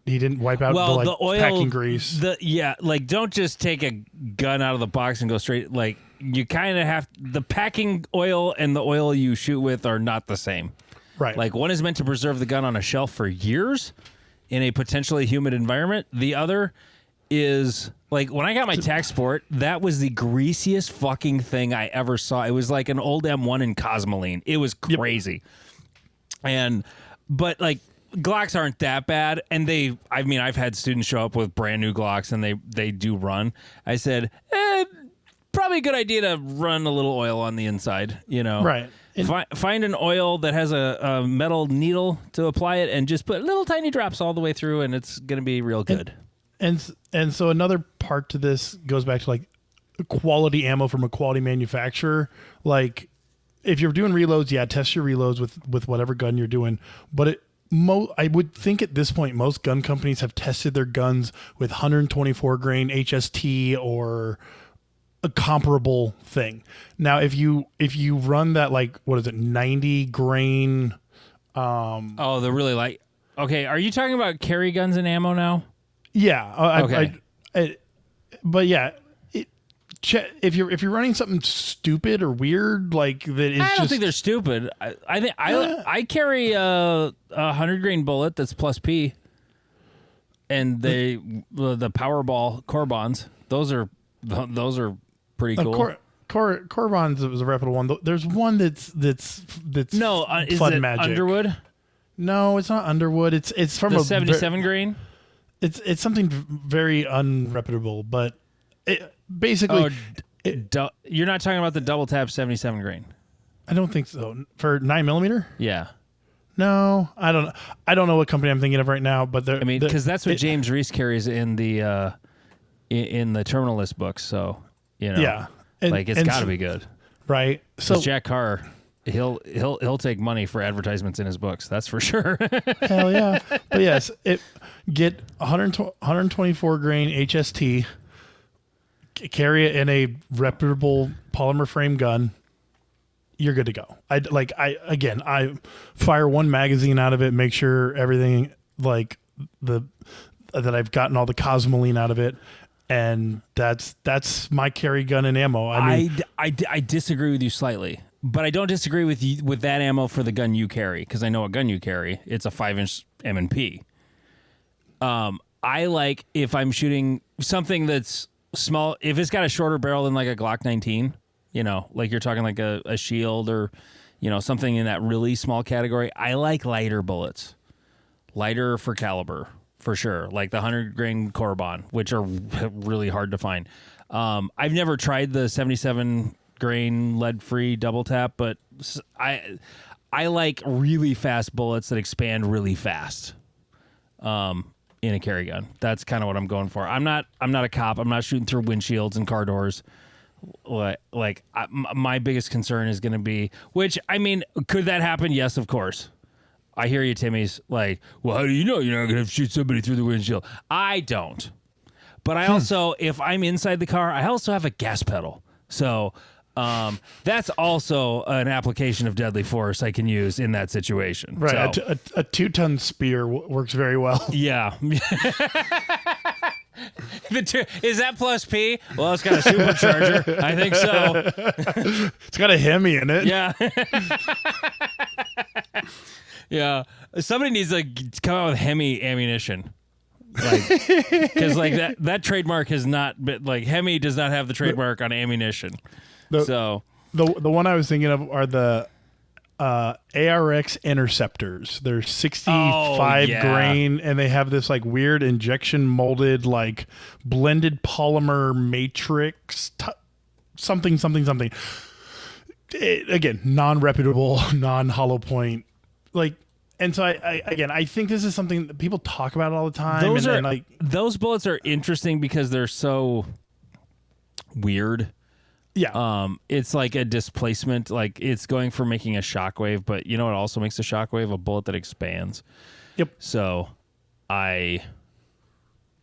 he didn't wipe out the oil, packing grease. Like don't just take a gun out of the box and go straight. Like you kind of have the packing oil and the oil you shoot with are not the same. Right. Like one is meant to preserve the gun on a shelf for years in a potentially humid environment. The other is like when I got my TAC Sport, that was the greasiest fucking thing I ever saw. It was like an old M1 in Cosmoline. It was crazy. Yep. But like Glocks aren't that bad, and I've had students show up with brand new Glocks and they do run. I said, probably probably a good idea to run a little oil on the inside, Right. Find an oil that has a metal needle to apply it and just put little tiny drops all the way through, and it's going to be real good. And so another part to this goes back to like quality ammo from a quality manufacturer. Like if you're doing reloads, test your reloads with whatever gun you're doing. But I would think at this point, most gun companies have tested their guns with 124 grain HST or a comparable thing. Now, if you run that, like, what is it, 90 grain? The really light. Okay, are you talking about carry guns and ammo now? Yeah. Okay. But yeah, if you're running something stupid or weird like that, I don't think they're stupid. I think I carry a 100 grain bullet that's plus P, and the Powerball Corbons. Those are pretty cool. Corbons was a reputable one. There's one that's no. Is Flood it Magic. Underwood? No, it's not Underwood. It's from the 77 grain. It's something very unreputable, but basically, you're not talking about the double tap 77 grain. I don't think so. For 9mm? Yeah. No, I don't know what company I'm thinking of right now, but because that's what James Reese carries in the terminal list books. So yeah, it's got to be good, right? So Jack Carr, he'll take money for advertisements in his books. That's for sure. Hell yeah! But yes, get 124 grain HST, carry it in a reputable polymer frame gun. You're good to go. I fire one magazine out of it, make sure everything that I've gotten all the cosmoline out of it, and that's my carry gun and ammo. I disagree with you slightly, but I don't disagree with that ammo for the gun you carry, because I know what gun you carry. It's a 5-inch M&P. I like, if I'm shooting something that's small, if it's got a shorter barrel than like a Glock 19. Like you're talking like a shield or, something in that really small category. I like lighter bullets, lighter for caliber, for sure. Like the 100 grain Corbon, which are really hard to find. I've never tried the 77 grain lead free double tap, but I like really fast bullets that expand really fast. In a carry gun. That's kind of what I'm going for. I'm not a cop. I'm not shooting through windshields and car doors. My biggest concern is going to be, could that happen? Yes, of course. I hear you, Timmy's like, well, how do you know you're not going to shoot somebody through the windshield? I don't. But I also, if I'm inside the car, I also have a gas pedal. So that's also an application of deadly force I can use in that situation. Right. So, a 2-ton spear works very well. Yeah. Is that plus P? Well, it's got a supercharger. I think so. It's got a Hemi in it. Yeah. Yeah. Somebody needs to come out with Hemi ammunition. Because that trademark has not been, Hemi does not have the trademark on ammunition. The one I was thinking of are the ARX interceptors. They're 65 grain, and they have this weird injection molded blended polymer matrix something. Again, non-reputable, non-hollow point. And so I think this is something that people talk about all the time. Those bullets are interesting because they're so weird. Yeah. It's like a displacement, it's going for making a shockwave, but you know what also makes a shockwave? A bullet that expands. Yep. So I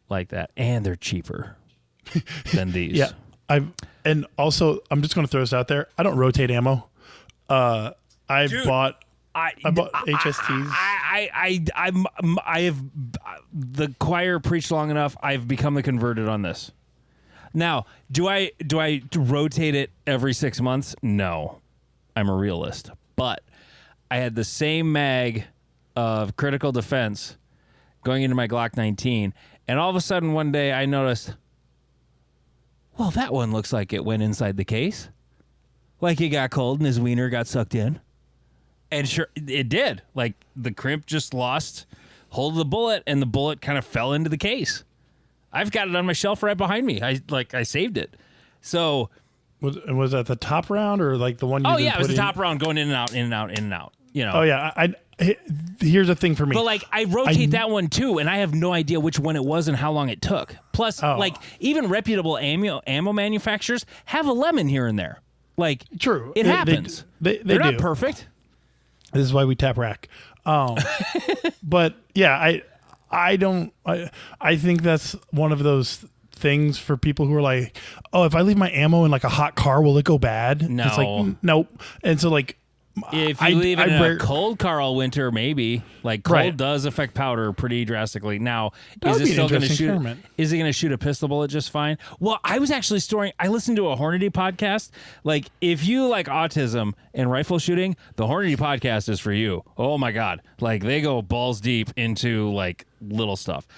like that. And they're cheaper than these. Yeah. I'm just going to throw this out there. I don't rotate ammo. I bought HSTs. I have the choir preached long enough. I've become the converted on this. Now, do I rotate it every 6 months? No, I'm a realist. But I had the same mag of critical defense going into my Glock 19, and all of a sudden one day I noticed, well, that one looks like it went inside the case. Like it got cold and his wiener got sucked in. And sure, it did. The crimp just lost hold of the bullet, and the bullet kind of fell into the case. I've got it on my shelf right behind me. I saved it. So Was that the top round or like the one? Oh yeah, it was the top round going in and out, in and out, in and out. You know. Oh yeah. Here's the thing for me. But like I rotate that one too, and I have no idea which one it was and how long it took. Plus, like even reputable ammo manufacturers have a lemon here and there. Like true, it happens. They're not perfect. This is why we tap rack. But yeah, I think that's one of those things for people who are like, oh, if I leave my ammo in like a hot car, will it go bad? No. It's like, nope. And so like, if you leave it in a cold car all winter, maybe. Like cold does affect powder pretty drastically. Now, is it still going to shoot? Is it going to shoot a pistol bullet just fine? Well, I was actually I listened to a Hornady podcast. Like, if you like autism and rifle shooting, the Hornady podcast is for you. Oh my God. Like, they go balls deep into like little stuff.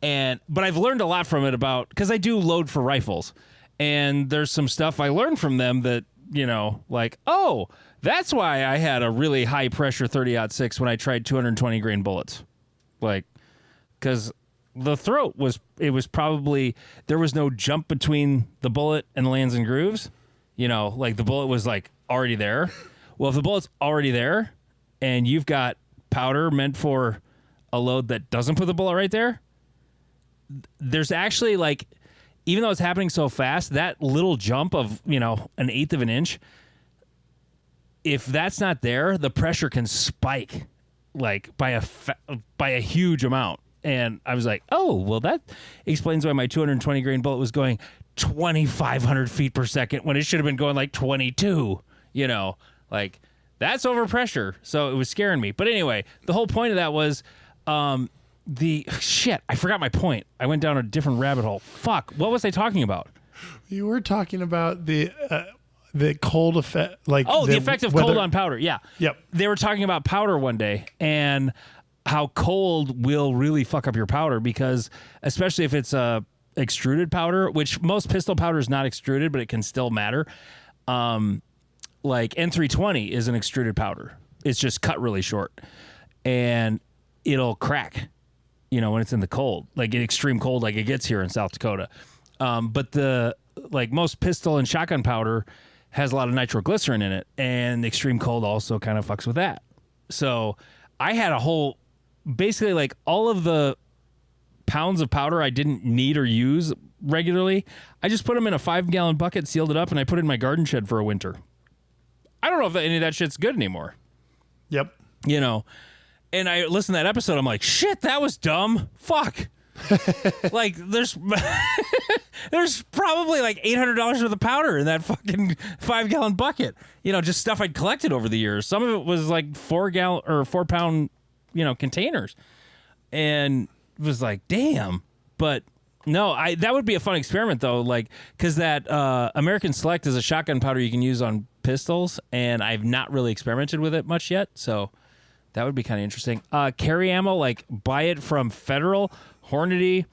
But I've learned a lot from it because I do load for rifles. And there's some stuff I learned from them that, you know, like, oh, that's why I had a really high pressure 30-06 when I tried 220 grain bullets. Like, because the throat was probably, there was no jump between the bullet and the lands and grooves. You know, like the bullet was like already there. Well, if the bullet's already there and you've got powder meant for a load that doesn't put the bullet right there, there's actually like, even though it's happening so fast, that little jump of, you know, 1/8 of an inch, if that's not there, the pressure can spike like by a huge amount. And I was like, oh, well, that explains why my 220 grain bullet was going 2,500 feet per second when it should have been going like 22, you know, like that's overpressure. So it was scaring me. But anyway, the whole point of that was, I forgot my point. I went down a different rabbit hole. Fuck. What was I talking about? You were talking about the cold effect, like the effect of cold on powder. Yeah. Yep. They were talking about powder one day and how cold will really fuck up your powder because, especially if it's extruded powder, which most pistol powder is not extruded, but it can still matter. Like N320 is an extruded powder. It's just cut really short, and it'll crack. You know, when it's in the cold, like in extreme cold, like it gets here in South Dakota. But most pistol and shotgun powder has a lot of nitroglycerin in it, and extreme cold also kind of fucks with that. So I had basically like all of the pounds of powder I didn't need or use regularly, I just put them in a 5-gallon bucket, sealed it up, and I put it in my garden shed for a winter. I don't know if any of that shit's good anymore. Yep. You know, and I listened to that episode, I'm like, shit, that was dumb. Fuck. Like there's probably like $800 worth of powder in that fucking 5-gallon bucket. You know, just stuff I'd collected over the years. Some of it was like 4-pound, you know, containers, and it was like, damn. But no, that would be a fun experiment though, like because that American Select is a shotgun powder you can use on pistols, and I've not really experimented with it much yet. So that would be kind of interesting. Carry ammo, like buy it from Federal, Hornady,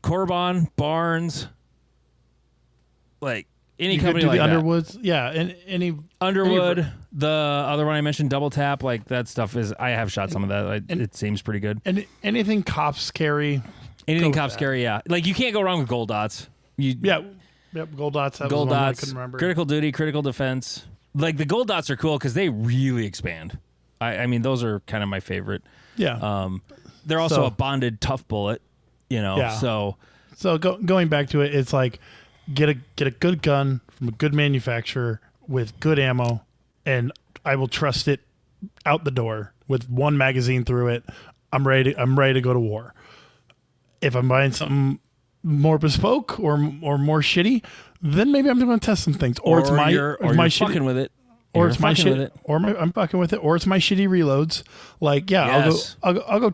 Corbon, Barnes, like any company like that. Underwoods, yeah, and any Underwood. The other one I mentioned, Double Tap, like that stuff is. I have shot some of that. It seems pretty good. And anything cops carry. Anything cops carry, yeah. Like you can't go wrong with gold dots. Yep, gold dots. Gold dots. I couldn't remember. Critical duty, critical defense. Like the gold dots are cool because they really expand. I mean, those are kind of my favorite. Yeah. They're also a bonded tough bullet, you know. Yeah. So going back to it, it's like get a good gun from a good manufacturer with good ammo, and I will trust it out the door with one magazine through it. I'm ready to go to war. If I'm buying something more bespoke or more shitty, then maybe I'm going to test some things. Or you're fucking with it. Or it's my shit. I'm fucking with it. Or it's my shitty reloads. Like, yeah, yes. I'll go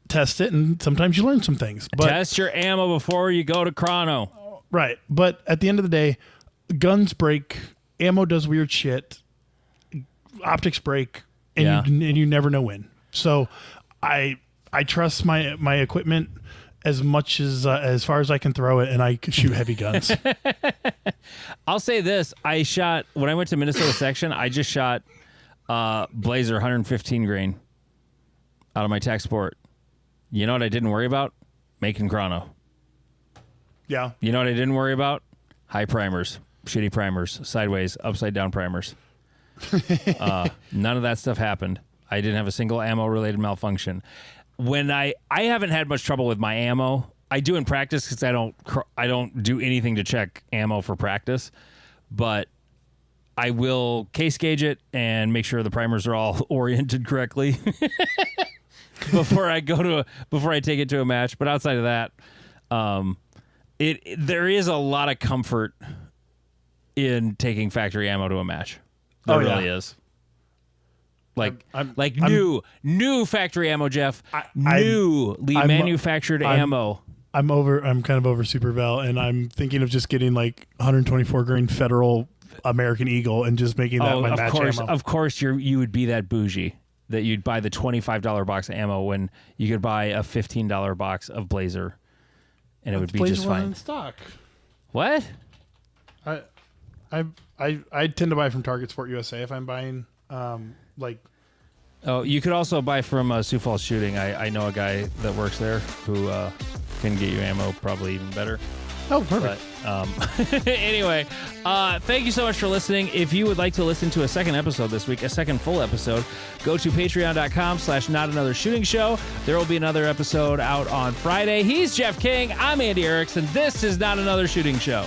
test it, and sometimes you learn some things. But test your ammo before you go to chrono. Right, but at the end of the day, guns break, ammo does weird shit, optics break, and you never know when. So, I trust my equipment as much as far as I can throw it, and I shoot heavy guns. I'll say this: when I went to Minnesota section, I just shot Blazer 115 grain out of my Tech Sport. You know what I didn't worry about? Making chrono. Yeah. You know what I didn't worry about? high primers, shitty primers, sideways, upside down primers. None of that stuff happened. I didn't have a single ammo-related malfunction. When I haven't had much trouble with my ammo. I do in practice because I don't do anything to check ammo for practice, but I will case gauge it and make sure the primers are all oriented correctly before I take it to a match. But outside of that, there is a lot of comfort in taking factory ammo to a match. There really is. Like new factory ammo, Jeff. Newly manufactured ammo. I'm kind of over Super Val, and I'm thinking of just getting like 124 grain Federal American Eagle and just making that my match ammo. Of course, you would be that bougie that you'd buy the $25 box of ammo when you could buy a $15 box of Blazer, and it would be Blazer just fine. In stock. What? I tend to buy from Target Sport USA if I'm buying Oh, you could also buy from Sioux Falls Shooting. I know a guy that works there who can get you ammo probably even better. Oh, perfect. But, anyway, thank you so much for listening. If you would like to listen to a second episode this week, a second full episode, go to patreon.com/notanothershootingshow. There will be another episode out on Friday. He's Jeff King. I'm Andy Erickson. This is Not Another Shooting Show.